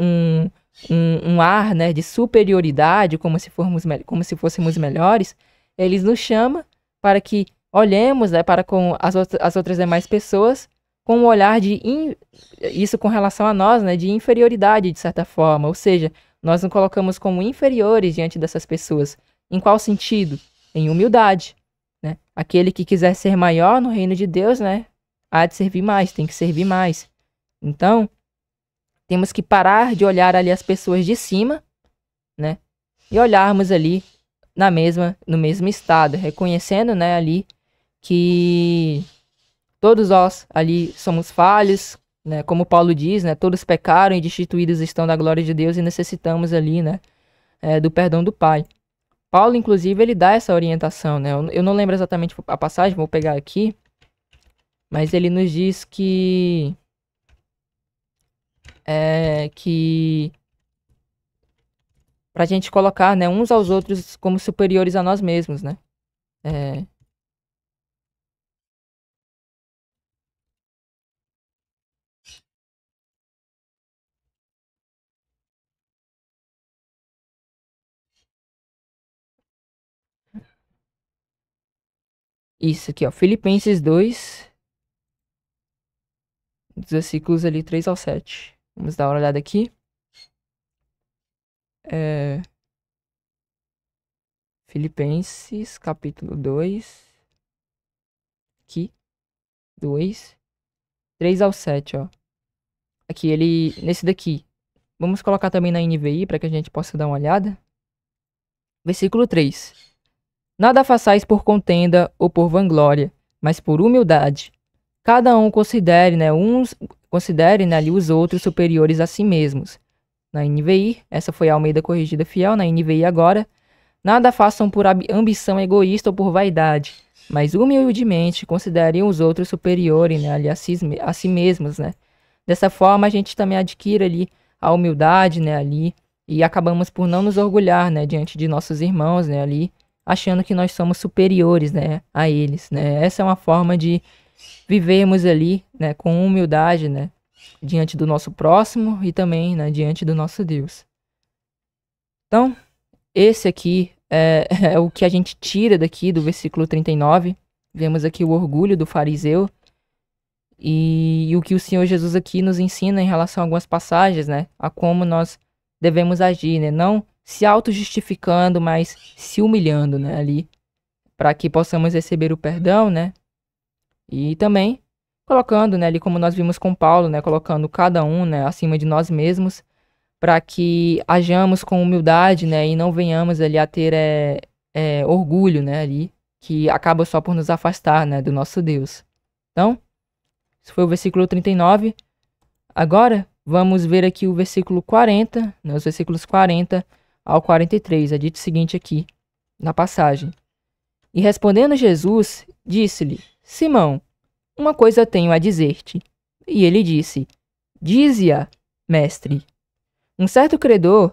um ar, né, de superioridade, como se fôssemos melhores, ele nos chama para que olhemos, né, para com as outras demais pessoas com um olhar isso com relação a nós, né, de inferioridade, de certa forma. Ou seja, nós nos colocamos como inferiores diante dessas pessoas. Em qual sentido? Em humildade, né? Aquele que quiser ser maior no reino de Deus, né? Há de servir mais, tem que servir mais. Então, temos que parar de olhar ali as pessoas de cima, né? E olharmos ali no mesmo estado, reconhecendo, né, ali que todos nós ali somos falhos, né? Como Paulo diz, né? Todos pecaram e destituídos estão da glória de Deus e necessitamos ali, né, do perdão do Pai. Paulo, inclusive, ele dá essa orientação, né? Eu não lembro exatamente a passagem, vou pegar aqui, mas ele nos diz que pra gente colocar, né, uns aos outros como superiores a nós mesmos, né? É, isso aqui, ó, Filipenses 2, dos versículos ali 3 ao 7. Vamos dar uma olhada aqui. Filipenses, capítulo 2, aqui, 2, 3 ao 7, ó. Aqui, nesse daqui. Vamos colocar também na NVI para que a gente possa dar uma olhada. Versículo 3. Nada façais por contenda ou por vanglória, mas por humildade. Cada um considere, né, ali os outros superiores a si mesmos. Na NVI, essa foi a Almeida Corrigida Fiel, na NVI agora. Nada façam por ambição egoísta ou por vaidade, mas humildemente considerem os outros superiores, né, ali a si mesmos, né. Dessa forma, a gente também adquire ali a humildade, né, ali, e acabamos por não nos orgulhar, né, diante de nossos irmãos, né, ali, achando que nós somos superiores, né, a eles, né. Essa é uma forma de vivermos ali, né, com humildade, né, diante do nosso próximo e também, né, diante do nosso Deus. Então, esse aqui é o que a gente tira daqui do versículo 39. Vemos aqui o orgulho do fariseu e o que o Senhor Jesus aqui nos ensina em relação a algumas passagens, né, a como nós devemos agir, né, não se auto-justificando, mas se humilhando, né, ali, para que possamos receber o perdão, né, e também colocando, né, ali como nós vimos com Paulo, né, colocando cada um, né, acima de nós mesmos, para que hajamos com humildade, né, e não venhamos ali a ter orgulho, né, ali, que acaba só por nos afastar, né, do nosso Deus. Então, esse foi o versículo 39. Agora, vamos ver aqui o versículo 40, né, os versículos 40 ao 43, é dito o seguinte aqui, na passagem. E respondendo Jesus, disse-lhe, Simão, uma coisa tenho a dizer-te. E ele disse, dize-a, mestre. Um certo credor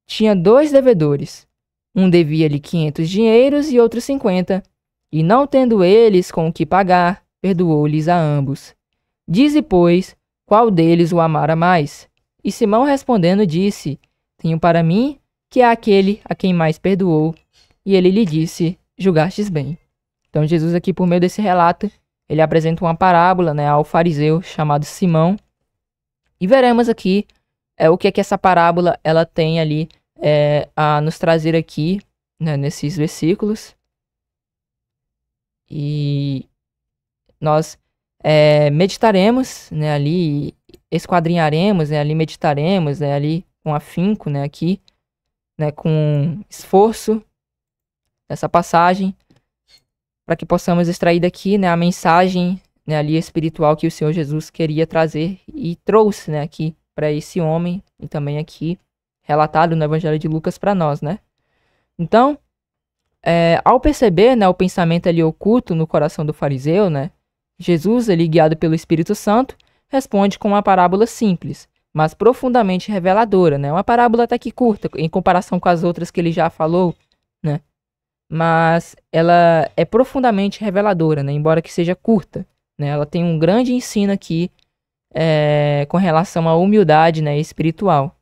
tinha 2 devedores. Um devia-lhe 500 dinheiros e outro 50. E não tendo eles com o que pagar, perdoou-lhes a ambos. Dize, pois, qual deles o amara mais? E Simão respondendo disse, tenho para mim que é aquele a quem mais perdoou. E ele lhe disse, julgastes bem. Então Jesus aqui, por meio desse relato, ele apresenta uma parábola, né, ao fariseu chamado Simão. E veremos aqui o que é que essa parábola ela tem ali a nos trazer aqui, né, nesses versículos. E nós meditaremos, né, ali, esquadrinharemos, né, ali meditaremos, né, ali com afinco, né, aqui, né, com esforço essa passagem, para que possamos extrair daqui, né, a mensagem, né, ali espiritual que o Senhor Jesus queria trazer e trouxe, né, aqui para esse homem e também aqui relatado no Evangelho de Lucas para nós, né? Então, ao perceber, né, o pensamento ali oculto no coração do fariseu, né, Jesus, ali guiado pelo Espírito Santo, responde com uma parábola simples, mas profundamente reveladora, né? Uma parábola até que curta em comparação com as outras que ele já falou, né? Mas ela é profundamente reveladora, né? Embora que seja curta, né? Ela tem um grande ensino aqui com relação à humildade, né, espiritual.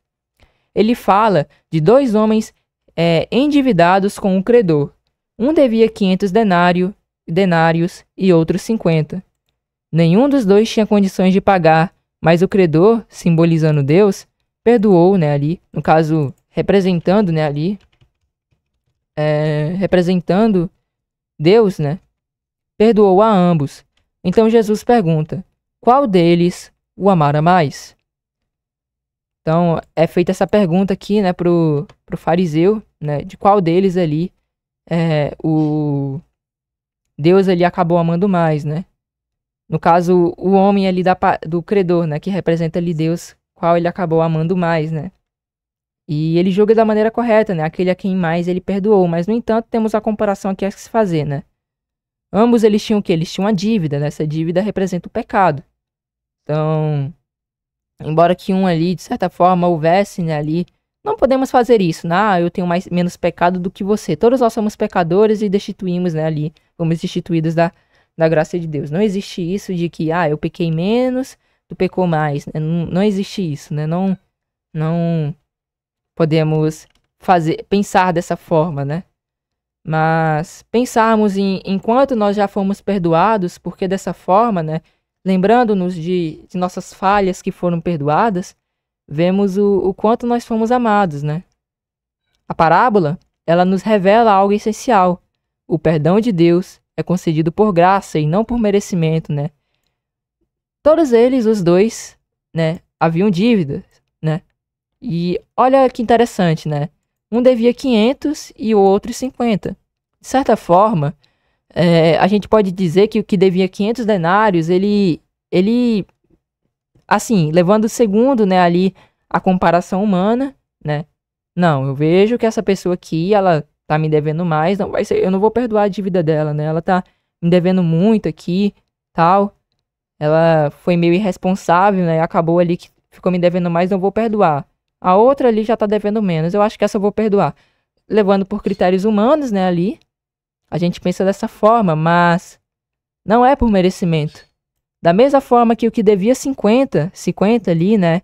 Ele fala de 2 homens endividados com um credor. Um devia 500 denários e outro 50. Nenhum dos 2 tinha condições de pagar, mas o credor, simbolizando Deus, perdoou, né, ali, no caso, representando, né, ali, representando Deus, né, perdoou a ambos. Então Jesus pergunta: qual deles o amara mais? Então é feita essa pergunta aqui, né, pro fariseu, né, de qual deles ali o Deus ali acabou amando mais, né? No caso, o homem ali do credor, né, que representa ali Deus, qual ele acabou amando mais, né? E ele julga da maneira correta, né? Aquele a quem mais ele perdoou. Mas, no entanto, temos a comparação aqui a se fazer, né? Ambos eles tinham o quê? Eles tinham uma dívida, né? Essa dívida representa o pecado. Então, embora que um ali, de certa forma, houvesse, né, ali, não podemos fazer isso, né? Eu tenho menos pecado do que você. Todos nós somos pecadores e destituímos, né, ali, fomos destituídos da graça de Deus. Não existe isso de que, eu pequei menos, tu pecou mais, né? Não existe isso, né? Não podemos pensar dessa forma, né? Mas pensarmos enquanto nós já fomos perdoados, porque dessa forma, né? Lembrando-nos de nossas falhas que foram perdoadas, vemos o quanto nós fomos amados, né? A parábola, ela nos revela algo essencial. O perdão de Deus é concedido por graça e não por merecimento, né? Todos eles, os dois, né, haviam dívidas, né? E olha que interessante, né? Um devia 500 e o outro 50. De certa forma, a gente pode dizer que o que devia 500 denários, ele assim, levando segundo, né, ali a comparação humana, né? Não, eu vejo que essa pessoa aqui, ela tá me devendo mais, não vai ser, eu não vou perdoar a dívida dela, né? Ela tá me devendo muito aqui, tal. Ela foi meio irresponsável, né? Acabou ali que ficou me devendo mais, não vou perdoar. A outra ali já tá devendo menos. Eu acho que essa eu vou perdoar. Levando por critérios humanos, né, ali. A gente pensa dessa forma, mas não é por merecimento. Da mesma forma que o que devia 50 ali, né,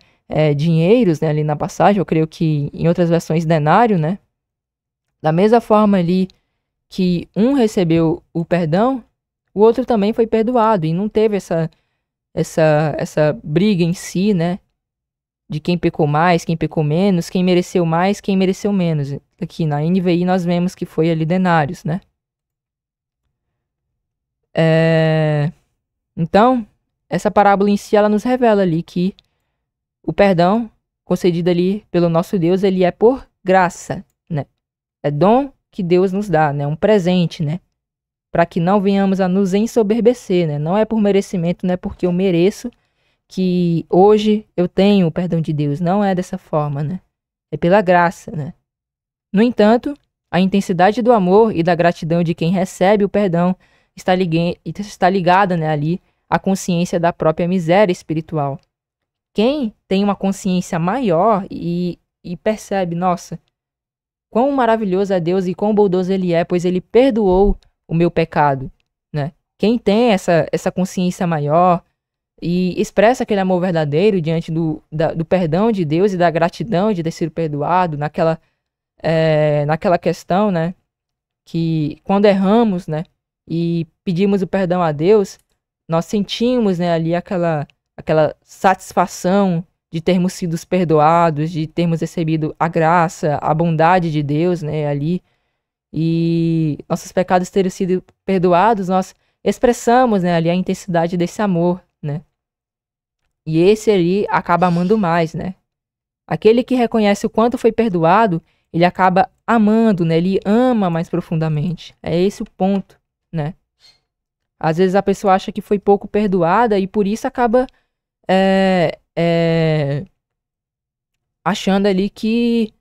dinheiros, né, ali na passagem, eu creio que em outras versões denário, né. Da mesma forma ali que um recebeu o perdão, o outro também foi perdoado. E não teve essa briga em si, né, de quem pecou mais, quem pecou menos, quem mereceu mais, quem mereceu menos. Aqui na NVI nós vemos que foi ali denários, né? Então, essa parábola em si, ela nos revela ali que o perdão concedido ali pelo nosso Deus, ele é por graça, né? É dom que Deus nos dá, né? Um presente, né? Para que não venhamos a nos ensoberbecer, né? Não é por merecimento, não é porque eu mereço que hoje eu tenho o perdão de Deus. Não é dessa forma, né? É pela graça, né? No entanto, a intensidade do amor e da gratidão de quem recebe o perdão está ligada, né, ali à consciência da própria miséria espiritual. Quem tem uma consciência maior e percebe, nossa, quão maravilhoso é Deus e quão bondoso Ele é, pois Ele perdoou o meu pecado, né? Quem tem essa consciência maior e expressa aquele amor verdadeiro diante do perdão de Deus e da gratidão de ter sido perdoado, naquela questão, né, que quando erramos, né, e pedimos o perdão a Deus, nós sentimos, né, ali aquela satisfação de termos sido perdoados, de termos recebido a graça, a bondade de Deus, né, ali, e nossos pecados terem sido perdoados, nós expressamos, né, ali a intensidade desse amor, né, e esse ali acaba amando mais, né. Aquele que reconhece o quanto foi perdoado, ele acaba amando, né? Ele ama mais profundamente. É esse o ponto, né? Às vezes a pessoa acha que foi pouco perdoada e por isso acaba achando ali que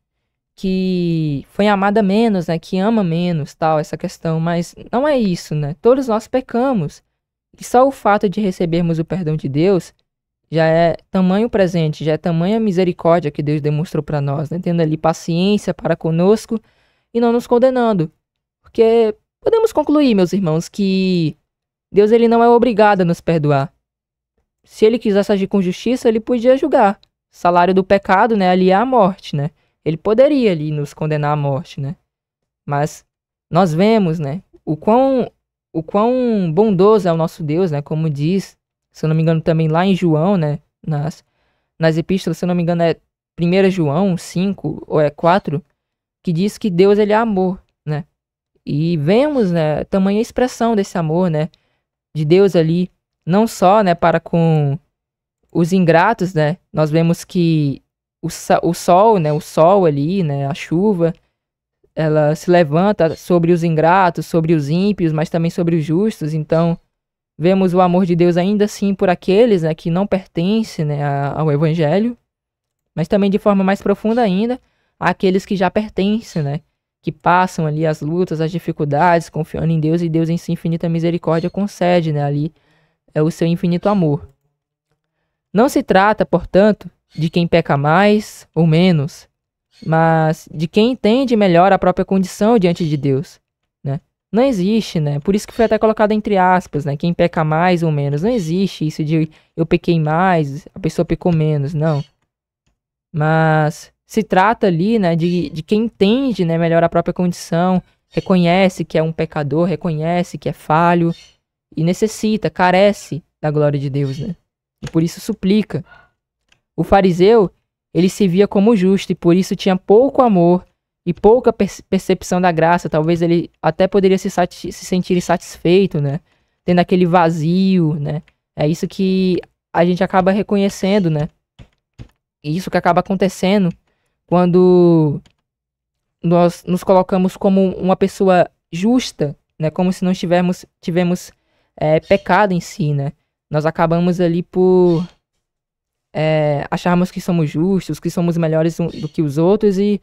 foi amada menos, né? Que ama menos, tal, essa questão. Mas não é isso, né? Todos nós pecamos. E só o fato de recebermos o perdão de Deus já é tamanho presente, já é tamanha misericórdia que Deus demonstrou para nós, né? Tendo ali paciência para conosco e não nos condenando. Porque podemos concluir, meus irmãos, que Deus ele não é obrigado a nos perdoar. Se ele quisesse agir com justiça, ele podia julgar. O salário do pecado, né, ali é a morte, né? Ele poderia ali nos condenar à morte, né? Mas nós vemos, né, o quão bondoso é o nosso Deus, né? Como diz, se eu não me engano, também lá em João, né? Nas epístolas, se eu não me engano, é 1 João 5 ou é 4, que diz que Deus ele é amor, né? E vemos, né, tamanha expressão desse amor, né, de Deus ali, não só, né, para com os ingratos, né, nós vemos que o sol, né, o sol ali, né, a chuva, ela se levanta sobre os ingratos, sobre os ímpios, mas também sobre os justos. Então, vemos o amor de Deus ainda assim por aqueles, né, que não pertencem, né, ao Evangelho, mas também de forma mais profunda ainda, àqueles que já pertencem, né, que passam ali as lutas, as dificuldades, confiando em Deus, e Deus em sua infinita misericórdia concede, né, ali é o seu infinito amor. Não se trata, portanto, de quem peca mais ou menos, mas de quem entende melhor a própria condição diante de Deus, né? Não existe, né? Por isso que foi até colocado entre aspas, né? Quem peca mais ou menos. Não existe isso de eu pequei mais, a pessoa pecou menos, não. Mas se trata ali, né, de quem entende, né, melhor a própria condição, reconhece que é um pecador, reconhece que é falho e necessita, carece da glória de Deus, né? E por isso suplica. O fariseu, ele se via como justo e por isso tinha pouco amor e pouca percepção da graça. Talvez ele até poderia se sentir insatisfeito, né? Tendo aquele vazio, né? É isso que a gente acaba reconhecendo, né? E isso que acaba acontecendo quando nós nos colocamos como uma pessoa justa, né? Como se não tivemos pecado em si, né? Nós acabamos ali por acharmos que somos justos, que somos melhores do que os outros e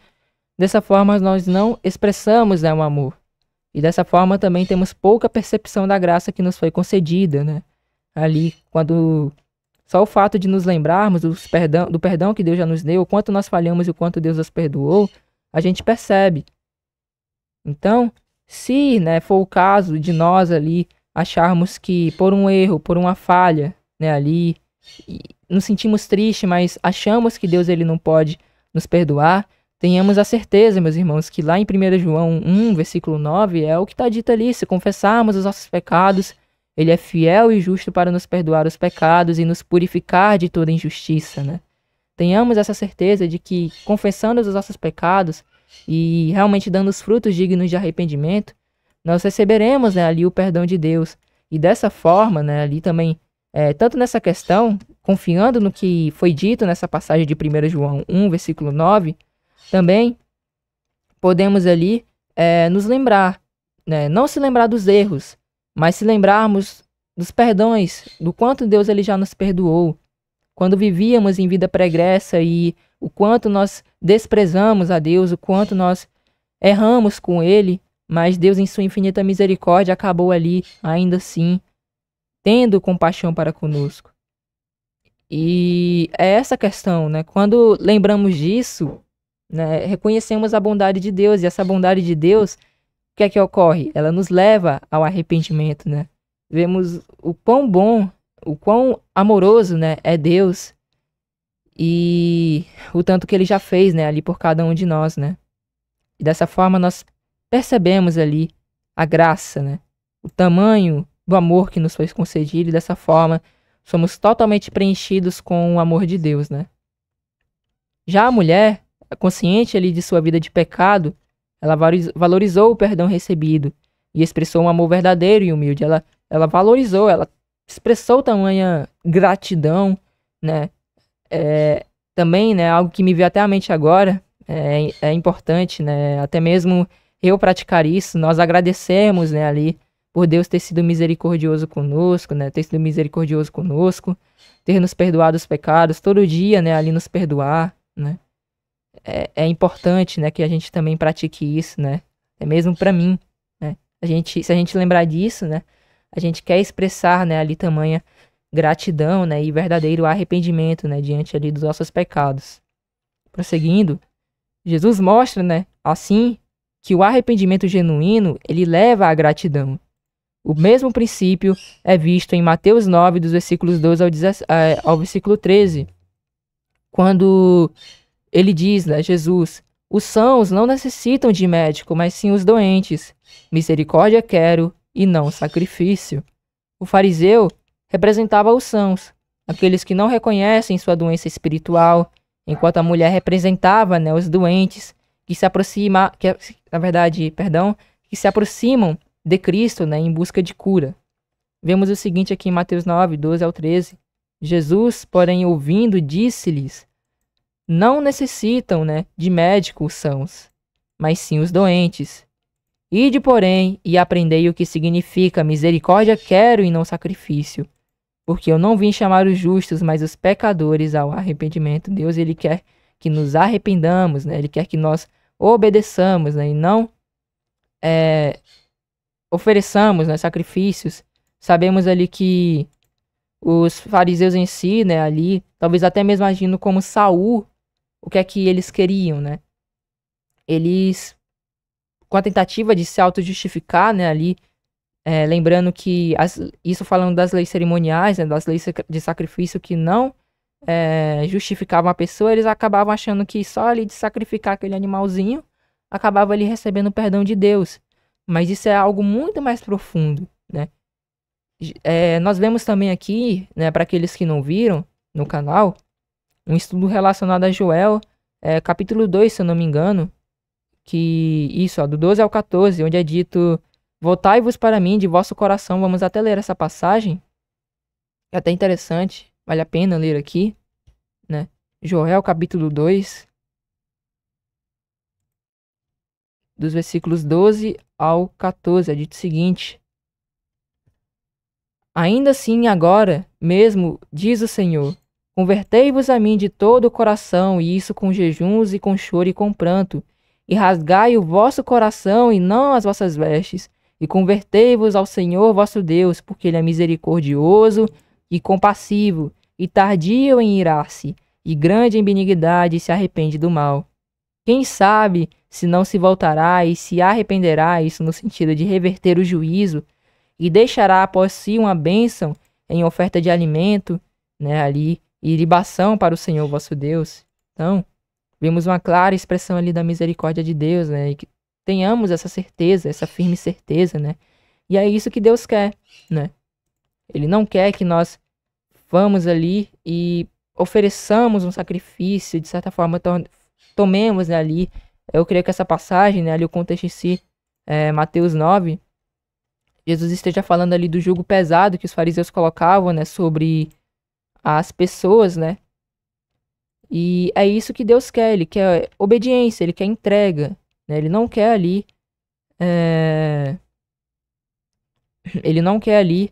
dessa forma nós não expressamos, né, o amor. E dessa forma também temos pouca percepção da graça que nos foi concedida, né? Ali, quando só o fato de nos lembrarmos do perdão que Deus já nos deu, o quanto nós falhamos e o quanto Deus nos perdoou, a gente percebe. Então, se, né, for o caso de nós ali acharmos que por um erro, por uma falha, né, ali, nos sentimos tristes, mas achamos que Deus ele não pode nos perdoar, tenhamos a certeza, meus irmãos, que lá em 1 João 1, versículo 9, é o que está dito ali: se confessarmos os nossos pecados, ele é fiel e justo para nos perdoar os pecados e nos purificar de toda injustiça, né? Tenhamos essa certeza de que, confessando os nossos pecados e realmente dando os frutos dignos de arrependimento, nós receberemos, né, ali o perdão de Deus. E dessa forma, né, ali também, tanto nessa questão, confiando no que foi dito nessa passagem de 1 João 1, versículo 9, também podemos ali nos lembrar, né, não se lembrar dos erros, mas se lembrarmos dos perdões, do quanto Deus ele já nos perdoou, quando vivíamos em vida pregressa e o quanto nós desprezamos a Deus, o quanto nós erramos com Ele, mas Deus em sua infinita misericórdia acabou ali, ainda assim, tendo compaixão para conosco. E é essa questão, né? Quando lembramos disso, né, reconhecemos a bondade de Deus, e essa bondade de Deus, o que é que ocorre? Ela nos leva ao arrependimento, né? Vemos o quão bom, o quão amoroso, né, é Deus e o tanto que Ele já fez, né, ali por cada um de nós, né? E dessa forma nós percebemos ali a graça, né? O tamanho do amor que nos foi concedido e dessa forma somos totalmente preenchidos com o amor de Deus, né? Já a mulher, consciente ali de sua vida de pecado, ela valorizou o perdão recebido e expressou um amor verdadeiro e humilde. Ela valorizou, ela expressou tamanha gratidão, né? Também, né, algo que me veio até à mente agora, é importante, né? Até mesmo eu praticar isso, nós agradecemos, né, ali, por Deus ter sido misericordioso conosco, né? Ter sido misericordioso conosco, ter nos perdoado os pecados, todo dia, né, ali nos perdoar, né? É importante, né, que a gente também pratique isso, né? É mesmo para mim, né? Se a gente lembrar disso, né, a gente quer expressar, né, ali tamanha gratidão, né, e verdadeiro arrependimento, né, diante ali dos nossos pecados. Prosseguindo, Jesus mostra, né, assim, que o arrependimento genuíno, ele leva à gratidão. O mesmo princípio é visto em Mateus 9, dos versículos 12 ao versículo 13, quando ele diz, né, Jesus: os sãos não necessitam de médico, mas sim os doentes. Misericórdia quero e não sacrifício. O fariseu representava os sãos, aqueles que não reconhecem sua doença espiritual, enquanto a mulher representava, né, os doentes, que que se aproximam de Cristo, né, em busca de cura. Vemos o seguinte aqui em Mateus 9, 12 ao 13. Jesus, porém, ouvindo, disse-lhes: não necessitam, né, de médicos os sãos, mas sim os doentes. Ide, porém, e aprendei o que significa misericórdia quero e não sacrifício, porque eu não vim chamar os justos, mas os pecadores ao arrependimento. Deus, ele quer que nos arrependamos, né? Ele quer que nós obedeçamos, né? E não ofereçamos, né, sacrifícios. Sabemos ali que os fariseus em si, né, ali, talvez até mesmo agindo como Saul, o que é que eles queriam, né? Eles, com a tentativa de se auto-justificar, né, ali, lembrando que, isso falando das leis cerimoniais, né, das leis de sacrifício que não justificavam a pessoa, eles acabavam achando que só ali de sacrificar aquele animalzinho, acabava ali recebendo o perdão de Deus. Mas isso é algo muito mais profundo, né? Nós vemos também aqui, né, para aqueles que não viram no canal, um estudo relacionado a Joel, capítulo 2, se eu não me engano, que isso, ó, do 12 ao 14, onde é dito: voltai-vos para mim de vosso coração. Vamos até ler essa passagem, é até interessante, vale a pena ler aqui, né? Joel, capítulo 2, dos versículos 12 ao 14, é dito o seguinte: ainda assim agora mesmo, diz o Senhor, convertei-vos a mim de todo o coração, e isso com jejuns e com choro e com pranto, e rasgai o vosso coração e não as vossas vestes, e convertei-vos ao Senhor vosso Deus, porque ele é misericordioso e compassivo, e tardio em irar-se, e grande em benignidade, e se arrepende do mal. Quem sabe se não se voltará e se arrependerá, isso no sentido de reverter o juízo, e deixará após si uma bênção em oferta de alimento, né, ali, e libação para o Senhor vosso Deus. Então, vemos uma clara expressão ali da misericórdia de Deus, né, e que tenhamos essa certeza, essa firme certeza, né, e é isso que Deus quer, né. Ele não quer que nós vamos ali e ofereçamos um sacrifício, de certa forma, tomemos, né, ali, eu creio que essa passagem, né, ali o contexto em si, Mateus 9, Jesus esteja falando ali do jugo pesado que os fariseus colocavam, né, sobre as pessoas, né? E é isso que Deus quer, ele quer obediência, ele quer entrega, né? Ele não quer ali ele não quer ali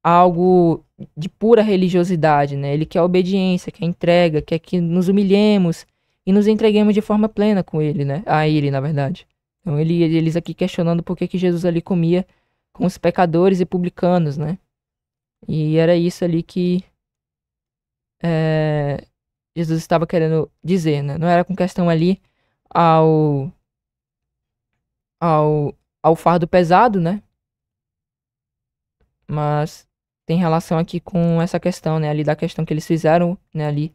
algo de pura religiosidade, né? Ele quer obediência, quer entrega, quer que nos humilhemos e nos entreguemos de forma plena com ele, né? A ele, na verdade. Então eles aqui questionando por que Jesus ali comia com os pecadores e publicanos, né? E era isso ali que Jesus estava querendo dizer, né? Não era com questão ali ao fardo pesado, né? Mas tem relação aqui com essa questão, né? Ali da questão que eles fizeram, né? Ali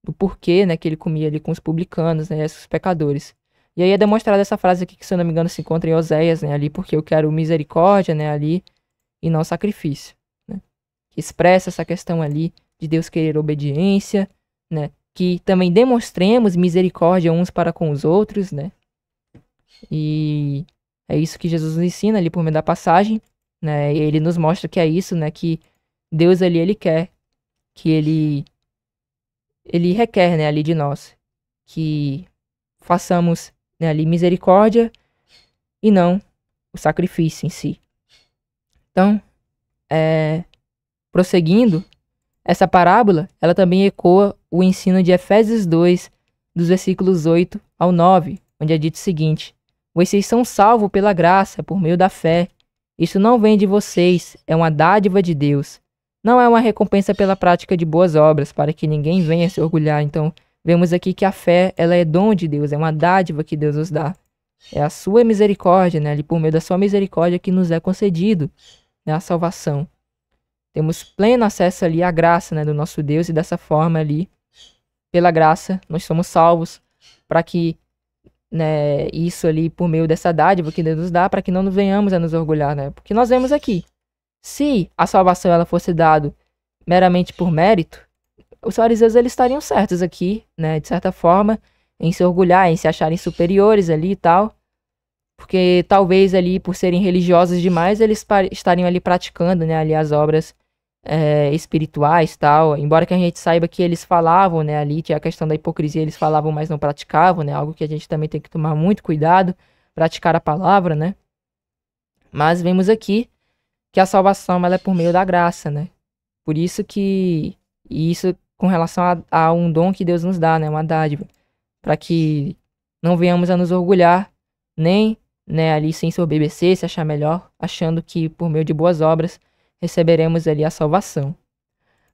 do porquê, né? Que ele comia ali com os publicanos, né? E os pecadores. E aí é demonstrada essa frase aqui que, se eu não me engano, se encontra em Oséias, né? Ali, porque eu quero misericórdia, né? Ali, e não sacrifício, né? Que expressa essa questão ali de Deus querer obediência, né? Que também demonstremos misericórdia uns para com os outros, né? E é isso que Jesus nos ensina ali por meio da passagem, né? E ele nos mostra que é isso, né? Que Deus ali, ele quer, que ele requer, né? Ali de nós, que façamos, né, ali misericórdia e não o sacrifício em si. Então, prosseguindo, essa parábola, ela também ecoa o ensino de Efésios 2, dos versículos 8 ao 9, onde é dito o seguinte: vocês são salvos pela graça, por meio da fé. Isso não vem de vocês, é uma dádiva de Deus. Não é uma recompensa pela prática de boas obras, para que ninguém venha se orgulhar. Então, vemos aqui que a fé, ela é dom de Deus, é uma dádiva que Deus nos dá. É a sua misericórdia, né? Ali por meio da sua misericórdia que nos é concedido, né, a salvação. Temos pleno acesso ali à graça, né, do nosso Deus, e dessa forma ali, pela graça, nós somos salvos, para que, né, isso ali por meio dessa dádiva que Deus nos dá, para que não nos venhamos a nos orgulhar, né? Porque nós vemos aqui, se a salvação ela fosse dada meramente por mérito, os fariseus eles estariam certos aqui, né, de certa forma, em se orgulhar, em se acharem superiores ali e tal, porque talvez ali, por serem religiosos demais, eles estariam ali praticando, né, ali as obras espirituais, tal, embora que a gente saiba que eles falavam, né, ali tinha a questão da hipocrisia, eles falavam, mas não praticavam, né, algo que a gente também tem que tomar muito cuidado, praticar a palavra, né, mas vemos aqui que a salvação, ela é por meio da graça, né, por isso que, e isso com relação a um dom que Deus nos dá, né, uma dádiva, para que não venhamos a nos orgulhar, nem, né, ali se ensoberbecer, se achar melhor, achando que por meio de boas obras receberemos ali a salvação.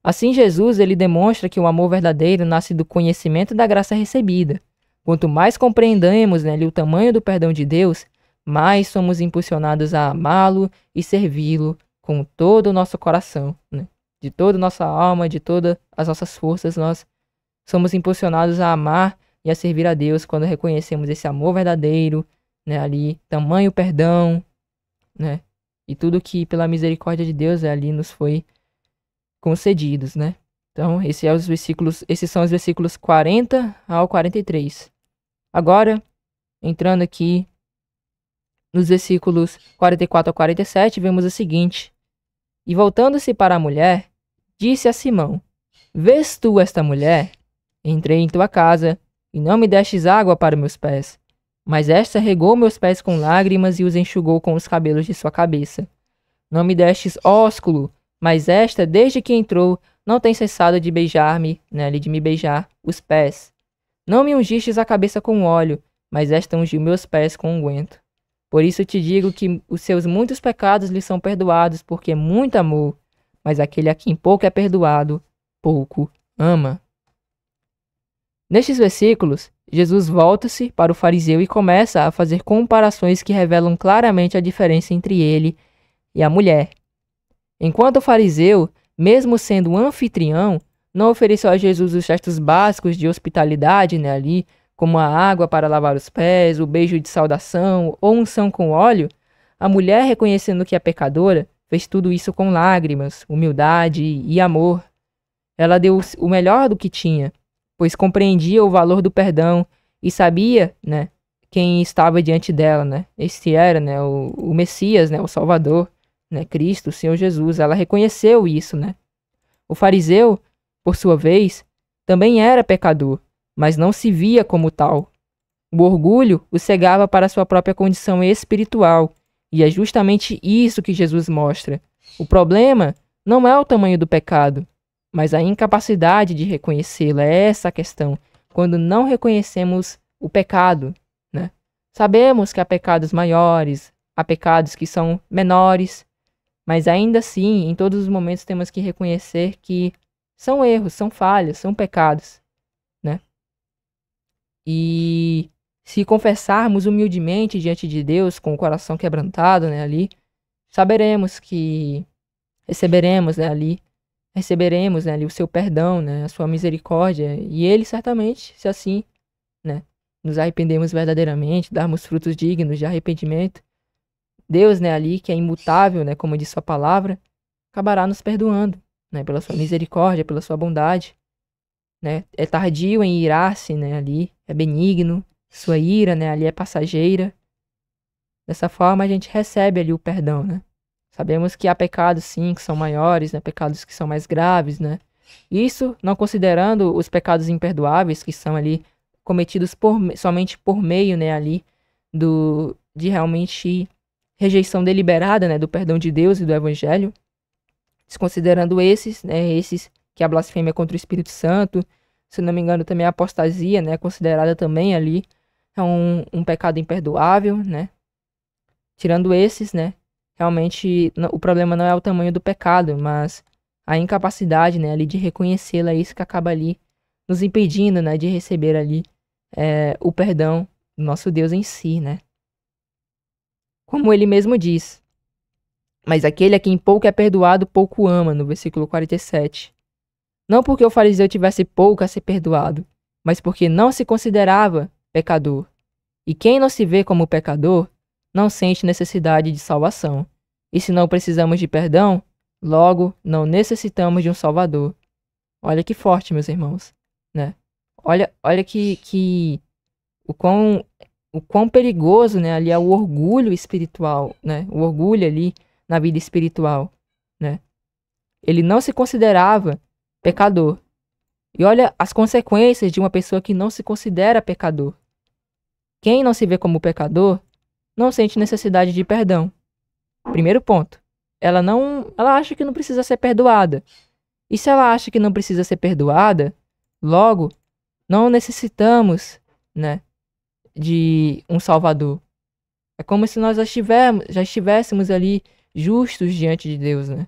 Assim, Jesus, ele demonstra que o amor verdadeiro nasce do conhecimento da graça recebida. Quanto mais compreendemos, né, ali o tamanho do perdão de Deus, mais somos impulsionados a amá-lo e servi-lo com todo o nosso coração, né? De toda a nossa alma, de todas as nossas forças, nós somos impulsionados a amar e a servir a Deus quando reconhecemos esse amor verdadeiro, né, ali, tamanho perdão, né, e tudo que pela misericórdia de Deus ali nos foi concedidos, né. Então, esses são os versículos 40 ao 43. Agora, entrando aqui nos versículos 44 ao 47, vemos o seguinte: E voltando-se para a mulher, disse a Simão: Vês tu esta mulher? Entrei em tua casa, e não me destes água para meus pés, mas esta regou meus pés com lágrimas e os enxugou com os cabelos de sua cabeça. Não me destes ósculo, mas esta, desde que entrou, não tem cessado de beijar-me, né, de me beijar, os pés. Não me ungistes a cabeça com óleo, mas esta ungiu meus pés com unguento. Por isso te digo que os seus muitos pecados lhe são perdoados, porque muito amor, mas aquele a quem pouco é perdoado, pouco ama. Nestes versículos, Jesus volta-se para o fariseu e começa a fazer comparações que revelam claramente a diferença entre ele e a mulher. Enquanto o fariseu, mesmo sendo um anfitrião, não ofereceu a Jesus os gestos básicos de hospitalidade, né, ali, como a água para lavar os pés, o beijo de saudação ou unção com óleo, a mulher, reconhecendo que é pecadora, fez tudo isso com lágrimas, humildade e amor. Ela deu o melhor do que tinha, pois compreendia o valor do perdão e sabia, né, quem estava diante dela, né? Este era, né, o Messias, né, o Salvador, né, Cristo, o Senhor Jesus. Ela reconheceu isso, né? O fariseu, por sua vez, também era pecador, mas não se via como tal. O orgulho o cegava para sua própria condição espiritual, e é justamente isso que Jesus mostra. O problema não é o tamanho do pecado, mas a incapacidade de reconhecê-lo. É essa a questão. Quando não reconhecemos o pecado, né? Sabemos que há pecados maiores, há pecados que são menores, mas ainda assim, em todos os momentos temos que reconhecer que são erros, são falhas, são pecados, né? E se confessarmos humildemente diante de Deus, com o coração quebrantado, né, ali, saberemos que receberemos, né, ali o seu perdão, né, a sua misericórdia, e ele certamente, se assim, né, nos arrependemos verdadeiramente, darmos frutos dignos de arrependimento, Deus, né, ali, que é imutável, né, como diz sua palavra, acabará nos perdoando, né, pela sua misericórdia, pela sua bondade, né, é tardio em irar-se, né, ali, é benigno, sua ira, né, ali é passageira. Dessa forma a gente recebe ali o perdão, né. Sabemos que há pecados, sim, que são maiores, né? Pecados que são mais graves, né? Isso não considerando os pecados imperdoáveis, que são ali cometidos somente por meio, né, ali, de realmente rejeição deliberada, né, do perdão de Deus e do Evangelho. Desconsiderando esses, né, esses que a blasfêmia contra o Espírito Santo, se não me engano também a apostasia, né, considerada também ali, é um pecado imperdoável, né? Tirando esses, né? Realmente, o problema não é o tamanho do pecado, mas a incapacidade, né, ali de reconhecê-la, é isso que acaba ali nos impedindo, né, de receber ali o perdão do nosso Deus em si, né. Como ele mesmo diz, mas aquele a quem pouco é perdoado, pouco ama, no versículo 47. Não porque o fariseu tivesse pouco a ser perdoado, mas porque não se considerava pecador. E quem não se vê como pecador, não sente necessidade de salvação. E se não precisamos de perdão, logo não necessitamos de um Salvador. Olha que forte, meus irmãos, né? Olha que o o quão perigoso, né, ali é o orgulho espiritual, né? O orgulho ali na vida espiritual, né? Ele não se considerava pecador. E olha as consequências de uma pessoa que não se considera pecador. Quem não se vê como pecador não sente necessidade de perdão. Primeiro ponto. Ela acha que não precisa ser perdoada. E se ela acha que não precisa ser perdoada, logo não necessitamos, né, de um Salvador. É como se nós já estivéssemos ali justos diante de Deus, né?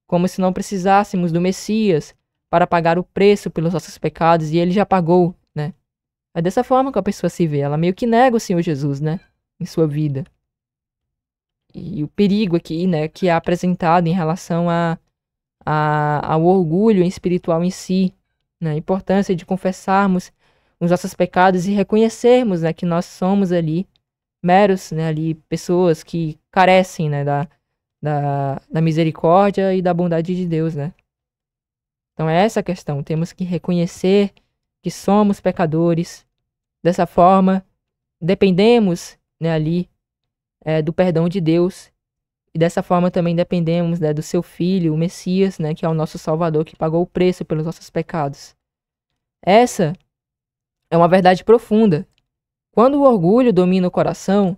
Como se não precisássemos do Messias para pagar o preço pelos nossos pecados e ele já pagou, né? É dessa forma que a pessoa se vê. Ela meio que nega o Senhor Jesus, né, em sua vida. E o perigo aqui, né, que é apresentado em relação ao orgulho espiritual em si, né? A importância de confessarmos os nossos pecados e reconhecermos, né, que nós somos ali meros, né, ali pessoas que carecem, né, da misericórdia e da bondade de Deus, né? Então é essa a questão. Temos que reconhecer que somos pecadores. Dessa forma, dependemos, né, ali do perdão de Deus. E dessa forma também dependemos, né, do seu Filho, o Messias, né, que é o nosso Salvador, que pagou o preço pelos nossos pecados. Essa é uma verdade profunda. Quando o orgulho domina o coração,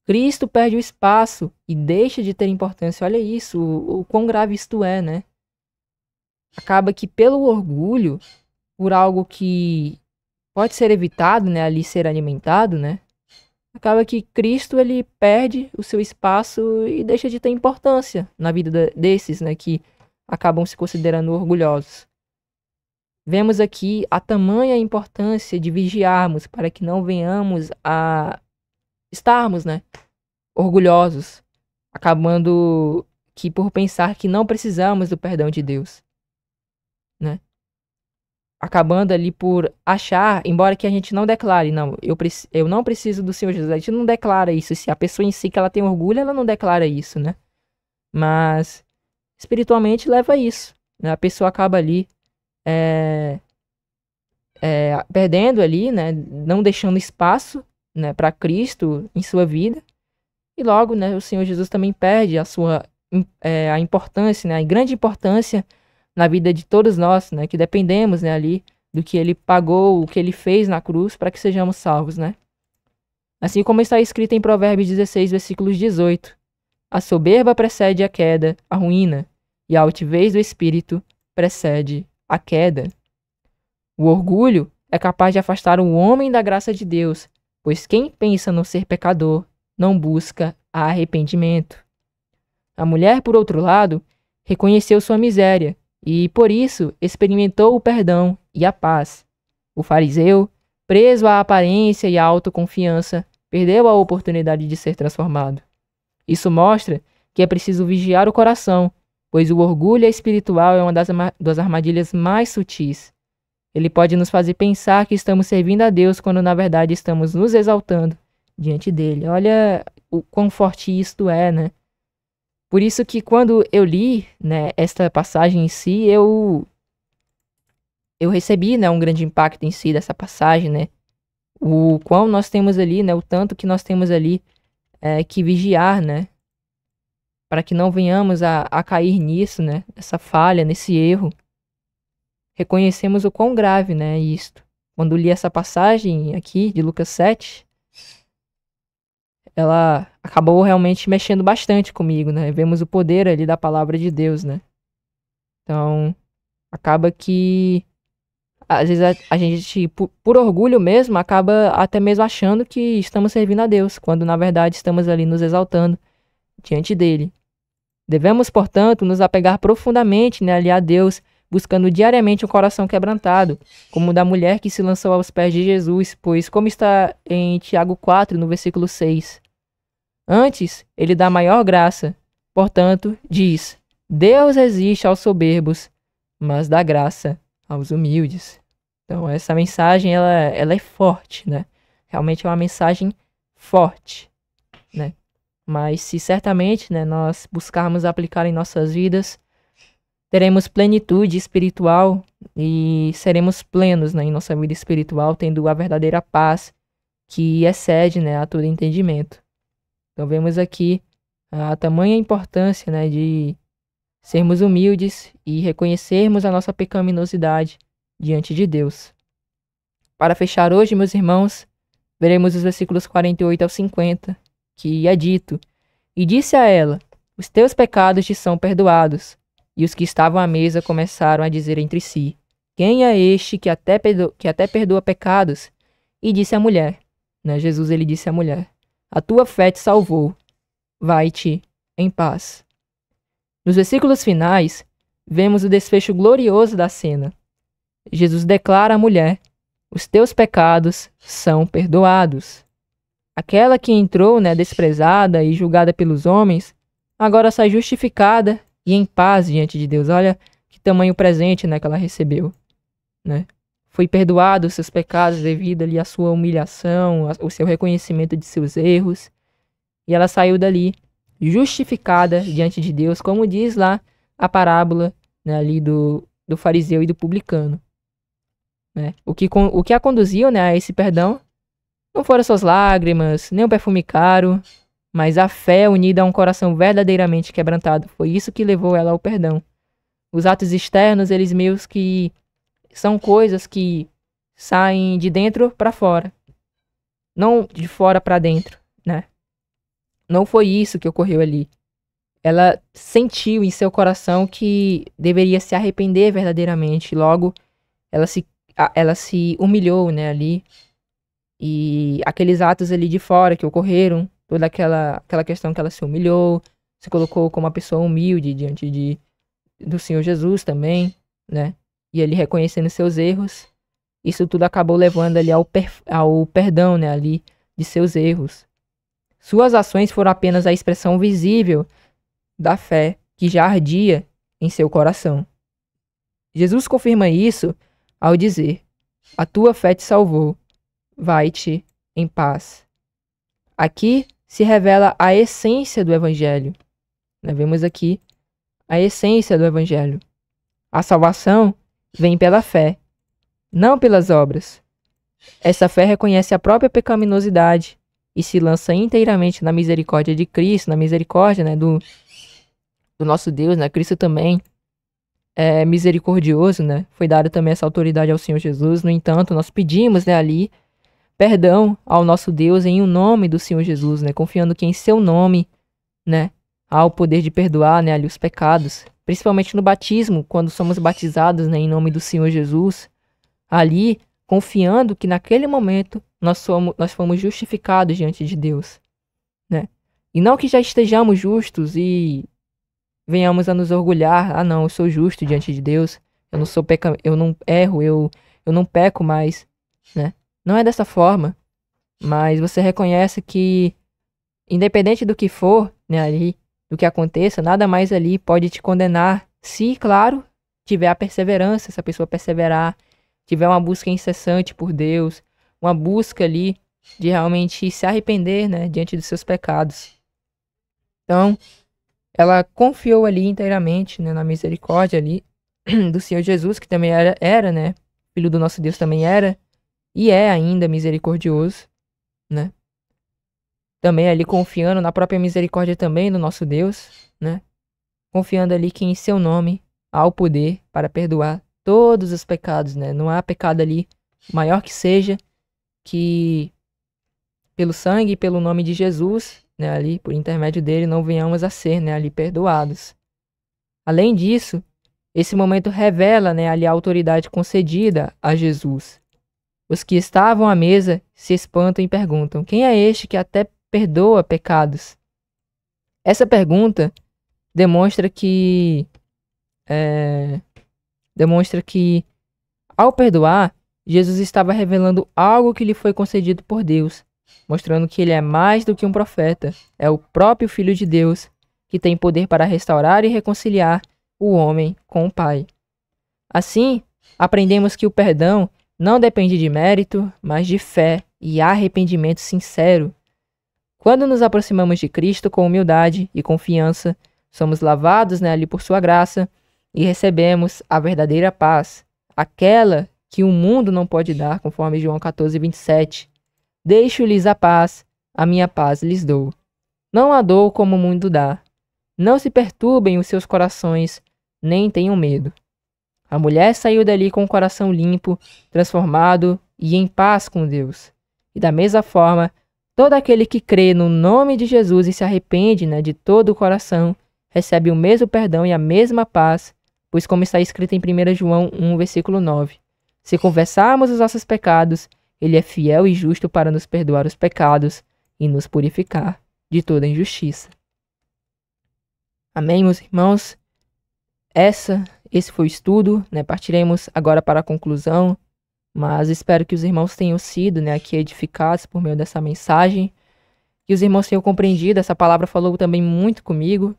Cristo perde o espaço e deixa de ter importância. Olha isso, o quão grave isto é, né? Acaba que pelo orgulho, por algo que pode ser evitado, né, ali ser alimentado, né? Acaba que Cristo ele perde o seu espaço e deixa de ter importância na vida desses, né, que acabam se considerando orgulhosos. Vemos aqui a tamanha importância de vigiarmos para que não venhamos a estarmos, né, orgulhosos, acabando que por pensar que não precisamos do perdão de Deus, né? Acabando ali por achar, embora que a gente não declare, não, eu não preciso do Senhor Jesus, a gente não declara isso. Se a pessoa em si que ela tem orgulho, ela não declara isso, né? Mas espiritualmente leva a isso, né? A pessoa acaba ali perdendo ali, né? Não deixando espaço, né, para Cristo em sua vida. E logo, né, o Senhor Jesus também perde a importância, né, a grande importância na vida de todos nós, né, que dependemos, né, ali do que ele pagou, o que ele fez na cruz para que sejamos salvos, né? Assim como está escrito em Provérbios 16, versículos 18: a soberba precede a queda, a ruína, e a altivez do espírito precede a queda. O orgulho é capaz de afastar o homem da graça de Deus, pois quem pensa não ser pecador não busca arrependimento. A mulher, por outro lado, reconheceu sua miséria e, por isso, experimentou o perdão e a paz. O fariseu, preso à aparência e à autoconfiança, perdeu a oportunidade de ser transformado. Isso mostra que é preciso vigiar o coração, pois o orgulho espiritual é uma das armadilhas mais sutis. Ele pode nos fazer pensar que estamos servindo a Deus quando na verdade estamos nos exaltando diante dele. Olha o quão forte isto é, né? Por isso que quando eu li, né, esta passagem em si, eu recebi, né, um grande impacto em si dessa passagem, né? O quão nós temos ali, né, o tanto que nós temos ali que vigiar, né? Para que não venhamos a cair nisso, né? Nessa falha, nesse erro. Reconhecemos o quão grave, né, isto. Quando li essa passagem aqui de Lucas 7, ela acabou realmente mexendo bastante comigo, né? Vemos o poder ali da palavra de Deus, né? Então, acaba que às vezes a gente, por orgulho mesmo, acaba até mesmo achando que estamos servindo a Deus, quando na verdade estamos ali nos exaltando diante dele. Devemos, portanto, nos apegar profundamente, né, ali a Deus, buscando diariamente um coração quebrantado, como o da mulher que se lançou aos pés de Jesus, pois, como está em Tiago 4, no versículo 6, antes, ele dá maior graça. Portanto, diz, Deus resiste aos soberbos, mas dá graça aos humildes. Então, essa mensagem, ela é forte, né? Realmente é uma mensagem forte, né? Mas se certamente, né, nós buscarmos aplicar em nossas vidas, teremos plenitude espiritual e seremos plenos, né, em nossa vida espiritual, tendo a verdadeira paz que excede, né, a todo entendimento. Então vemos aqui a tamanha importância, né, de sermos humildes e reconhecermos a nossa pecaminosidade diante de Deus. Para fechar hoje, meus irmãos, veremos os versículos 48 ao 50, que é dito: E disse a ela: Os teus pecados te são perdoados. E os que estavam à mesa começaram a dizer entre si: Quem é este que até perdoa pecados? E disse à mulher, né? Jesus ele disse à mulher: A tua fé te salvou. Vai-te em paz. Nos versículos finais, vemos o desfecho glorioso da cena. Jesus declara à mulher: Os teus pecados são perdoados. Aquela que entrou, né, desprezada e julgada pelos homens, agora sai justificada e em paz diante de Deus. Olha que tamanho presente, né, que ela recebeu, né? Foi perdoado os seus pecados devido ali à sua humilhação, ao seu reconhecimento de seus erros. E ela saiu dali justificada diante de Deus, como diz lá a parábola, né, ali do fariseu e do publicano. Né? O que a conduziu, né, a esse perdão não foram suas lágrimas, nem um perfume caro, mas a fé unida a um coração verdadeiramente quebrantado. Foi isso que levou ela ao perdão. Os atos externos, eles meio que são coisas que saem de dentro para fora, não de fora para dentro, né? Não foi isso que ocorreu ali. Ela sentiu em seu coração que deveria se arrepender verdadeiramente. Logo, ela se humilhou, né, ali. E aqueles atos ali de fora que ocorreram, toda aquela questão que ela se humilhou, se colocou como uma pessoa humilde diante do Senhor Jesus também, né? E ele reconhecendo seus erros, isso tudo acabou levando ali ao perdão, né, ali de seus erros. Suas ações foram apenas a expressão visível da fé que já ardia em seu coração. Jesus confirma isso ao dizer: A tua fé te salvou, vai-te em paz. Aqui se revela a essência do Evangelho. Nós vemos aqui a essência do Evangelho. A salvação vem pela fé, não pelas obras. Essa fé reconhece a própria pecaminosidade e se lança inteiramente na misericórdia de Cristo, na misericórdia, né, do nosso Deus, né? Cristo também é misericordioso, né? Foi dada também essa autoridade ao Senhor Jesus. No entanto, nós pedimos, né, ali perdão ao nosso Deus em o nome do Senhor Jesus, né? Confiando que em seu nome, né, há o poder de perdoar, né, ali os pecados. Principalmente no batismo, quando somos batizados, né, em nome do Senhor Jesus. Ali, confiando que naquele momento nós fomos justificados diante de Deus, né? E não que já estejamos justos e venhamos a nos orgulhar: ah, não, eu sou justo diante de Deus, eu não erro, eu não peco mais, né? Não é dessa forma, mas você reconhece que, independente do que for, né, ali, do que aconteça, nada mais ali pode te condenar, se, claro, tiver a perseverança, se a pessoa perseverar, tiver uma busca incessante por Deus, uma busca ali de realmente se arrepender, né, diante dos seus pecados. Então, ela confiou ali inteiramente, né, na misericórdia ali do Senhor Jesus, que também era, né, filho do nosso Deus, também era e é ainda misericordioso, né? Também ali confiando na própria misericórdia também do nosso Deus, né? Confiando ali que em seu nome há o poder para perdoar todos os pecados, né? Não há pecado ali maior que seja que pelo sangue e pelo nome de Jesus, né, ali por intermédio dele não venhamos a ser, né, ali perdoados. Além disso, esse momento revela, né, ali a autoridade concedida a Jesus. Os que estavam à mesa se espantam e perguntam: quem é este que até perdoa pecados? Essa pergunta demonstra que ao perdoar, Jesus estava revelando algo que lhe foi concedido por Deus, mostrando que ele é mais do que um profeta, é o próprio Filho de Deus, que tem poder para restaurar e reconciliar o homem com o Pai. Assim, aprendemos que o perdão não depende de mérito, mas de fé e arrependimento sincero. Quando nos aproximamos de Cristo com humildade e confiança, somos lavados, né, ali por sua graça e recebemos a verdadeira paz, aquela que o mundo não pode dar, conforme João 14, 27. Deixo-lhes a paz, a minha paz lhes dou. Não a dou como o mundo dá. Não se perturbem os seus corações, nem tenham medo. A mulher saiu dali com o coração limpo, transformado e em paz com Deus. E da mesma forma, todo aquele que crê no nome de Jesus e se arrepende, de todo o coração, recebe o mesmo perdão e a mesma paz, pois como está escrito em 1 João 1, versículo 9, se confessarmos os nossos pecados, Ele é fiel e justo para nos perdoar os pecados e nos purificar de toda injustiça. Amém, meus irmãos? Esse foi o estudo, Partiremos agora para a conclusão, mas espero que os irmãos tenham sido, aqui edificados por meio dessa mensagem, que os irmãos tenham compreendido. Essa palavra falou também muito comigo,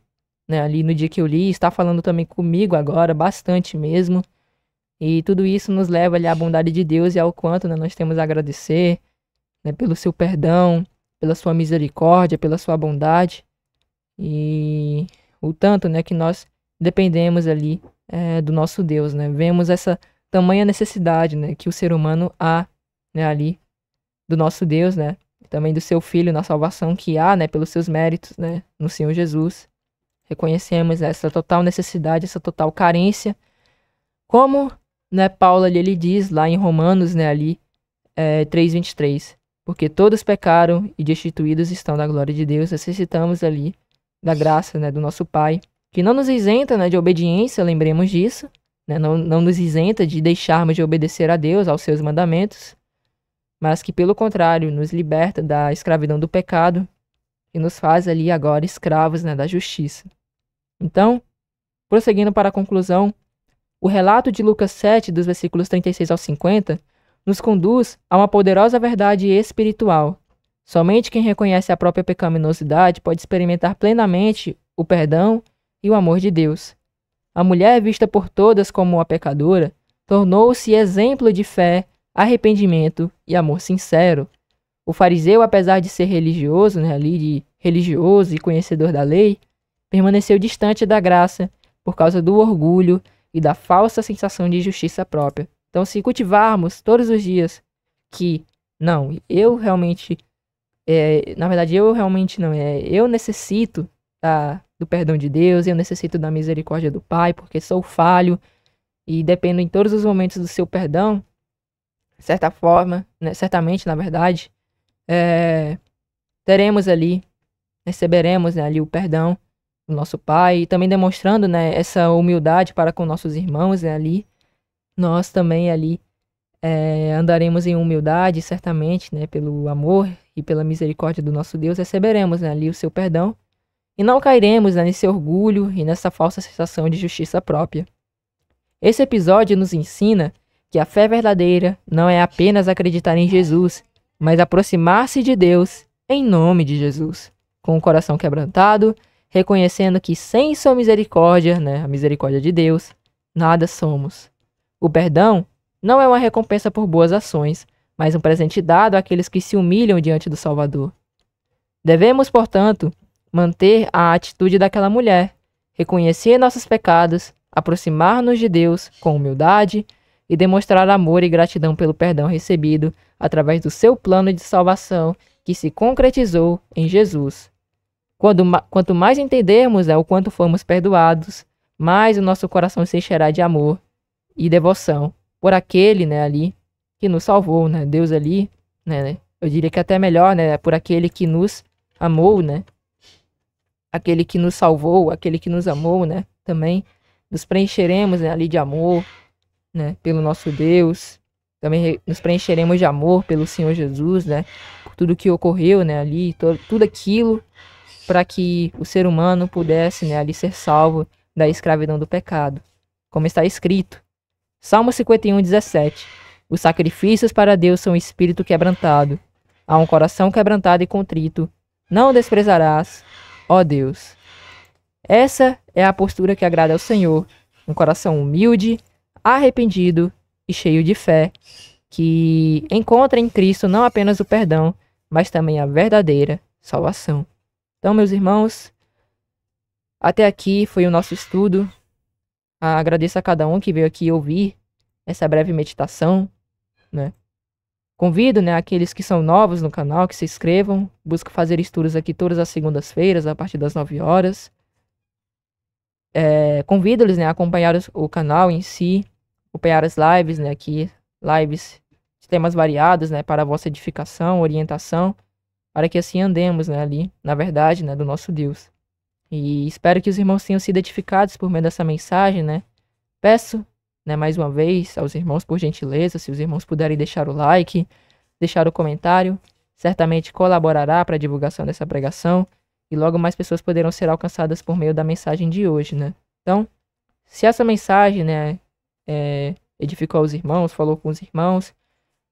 ali no dia que eu li, está falando também comigo agora, bastante mesmo, e tudo isso nos leva ali à bondade de Deus e ao quanto nós temos a agradecer, pelo seu perdão, pela sua misericórdia, pela sua bondade, e o tanto, que nós dependemos ali do nosso Deus, Vemos essa tamanha necessidade, que o ser humano há, ali do nosso Deus, também do seu Filho na salvação que há, pelos seus méritos, no Senhor Jesus. Reconhecemos essa total necessidade, essa total carência, como, Paulo ali, ele diz lá em Romanos, 3:23, porque todos pecaram e destituídos estão da glória de Deus. Necessitamos ali da graça, do nosso Pai, que não nos isenta, de obediência, lembremos disso, não nos isenta de deixarmos de obedecer a Deus, aos seus mandamentos, mas que, pelo contrário, nos liberta da escravidão do pecado e nos faz ali agora escravos, da justiça. Então, prosseguindo para a conclusão, o relato de Lucas 7, dos versículos 36 ao 50, nos conduz a uma poderosa verdade espiritual. Somente quem reconhece a própria pecaminosidade pode experimentar plenamente o perdão e o amor de Deus. A mulher, vista por todas como uma pecadora, tornou-se exemplo de fé, arrependimento e amor sincero. O fariseu, apesar de ser religioso, religioso e conhecedor da lei, permaneceu distante da graça por causa do orgulho e da falsa sensação de justiça própria. Então, se cultivarmos todos os dias que, eu realmente não, eu necessito do perdão de Deus, eu necessito da misericórdia do Pai, porque sou falho e dependo em todos os momentos do seu perdão, de certa forma, certamente, na verdade, receberemos ali o perdão do nosso Pai, e também demonstrando, essa humildade para com nossos irmãos, ali, nós também ali andaremos em humildade, certamente, pelo amor e pela misericórdia do nosso Deus, receberemos ali o seu perdão, e não cairemos nesse orgulho e nessa falsa sensação de justiça própria. Esse episódio nos ensina que a fé verdadeira não é apenas acreditar em Jesus, mas aproximar-se de Deus em nome de Jesus, com o coração quebrantado, reconhecendo que sem sua misericórdia, a misericórdia de Deus, nada somos. O perdão não é uma recompensa por boas ações, mas um presente dado àqueles que se humilham diante do Salvador. Devemos, portanto, manter a atitude daquela mulher, reconhecer nossos pecados, aproximar-nos de Deus com humildade e demonstrar amor e gratidão pelo perdão recebido através do seu plano de salvação que se concretizou em Jesus. Quanto mais entendermos o quanto fomos perdoados, mais o nosso coração se encherá de amor e devoção por aquele ali que nos salvou, Deus ali, eu diria que até melhor, por aquele que nos amou, aquele que nos salvou, aquele que nos amou, também nos preencheremos ali de amor, pelo nosso Deus, também nos preencheremos de amor pelo Senhor Jesus, por tudo que ocorreu, ali, tudo aquilo para que o ser humano pudesse, ali ser salvo da escravidão do pecado. Como está escrito, Salmo 51:17, os sacrifícios para Deus são espírito quebrantado, a um coração quebrantado e contrito, não desprezarás, ó Deus. Essa é a postura que agrada ao Senhor, um coração humilde, arrependido e cheio de fé, que encontra em Cristo não apenas o perdão, mas também a verdadeira salvação. Então, meus irmãos, até aqui foi o nosso estudo. Agradeço a cada um que veio aqui ouvir essa breve meditação, Convido, né, aqueles que são novos no canal, que se inscrevam. Busco fazer estudos aqui todas as segundas-feiras, a partir das 9 horas. Convido-lhes, né, a acompanhar o canal em si, acompanhar as lives, né, aqui, lives de temas variados, né, para a vossa edificação, orientação, para que assim andemos, né, ali, na verdade, né, do nosso Deus. E espero que os irmãos tenham sido edificados por meio dessa mensagem, né. Peço, né, mais uma vez aos irmãos, por gentileza, se os irmãos puderem deixar o like, deixar o comentário, certamente colaborará para a divulgação dessa pregação e logo mais pessoas poderão ser alcançadas por meio da mensagem de hoje, né? Então, se essa mensagem, né, edificou os irmãos, falou com os irmãos,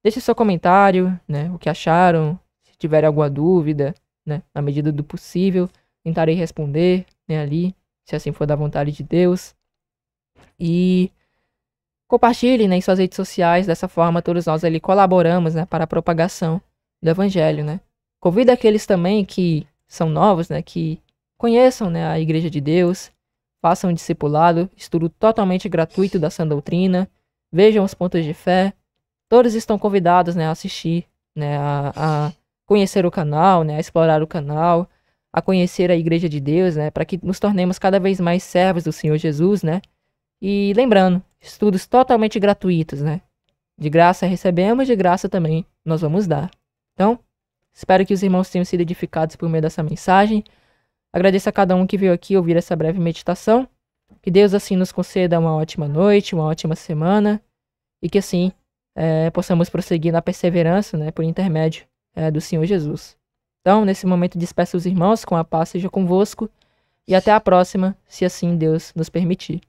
deixe seu comentário, né, o que acharam, se tiverem alguma dúvida, né, na medida do possível, tentarei responder, né, ali, se assim for da vontade de Deus. E compartilhe, né, em suas redes sociais, dessa forma todos nós ali colaboramos, né, para a propagação do evangelho, né. Convido aqueles também que são novos, né, que conheçam, né, a Igreja de Deus, façam um discipulado, estudo totalmente gratuito da sã doutrina, vejam os pontos de fé, todos estão convidados, né, a assistir, né, a conhecer o canal, né, a explorar o canal, a conhecer a Igreja de Deus, né, para que nos tornemos cada vez mais servos do Senhor Jesus, né. E lembrando, estudos totalmente gratuitos, né? De graça recebemos, de graça também nós vamos dar. Então, espero que os irmãos tenham sido edificados por meio dessa mensagem. Agradeço a cada um que veio aqui ouvir essa breve meditação. Que Deus assim nos conceda uma ótima noite, uma ótima semana. E que assim possamos prosseguir na perseverança, né? Por intermédio do Senhor Jesus. Então, nesse momento, despeço os irmãos, com a paz seja convosco. E até a próxima, se assim Deus nos permitir.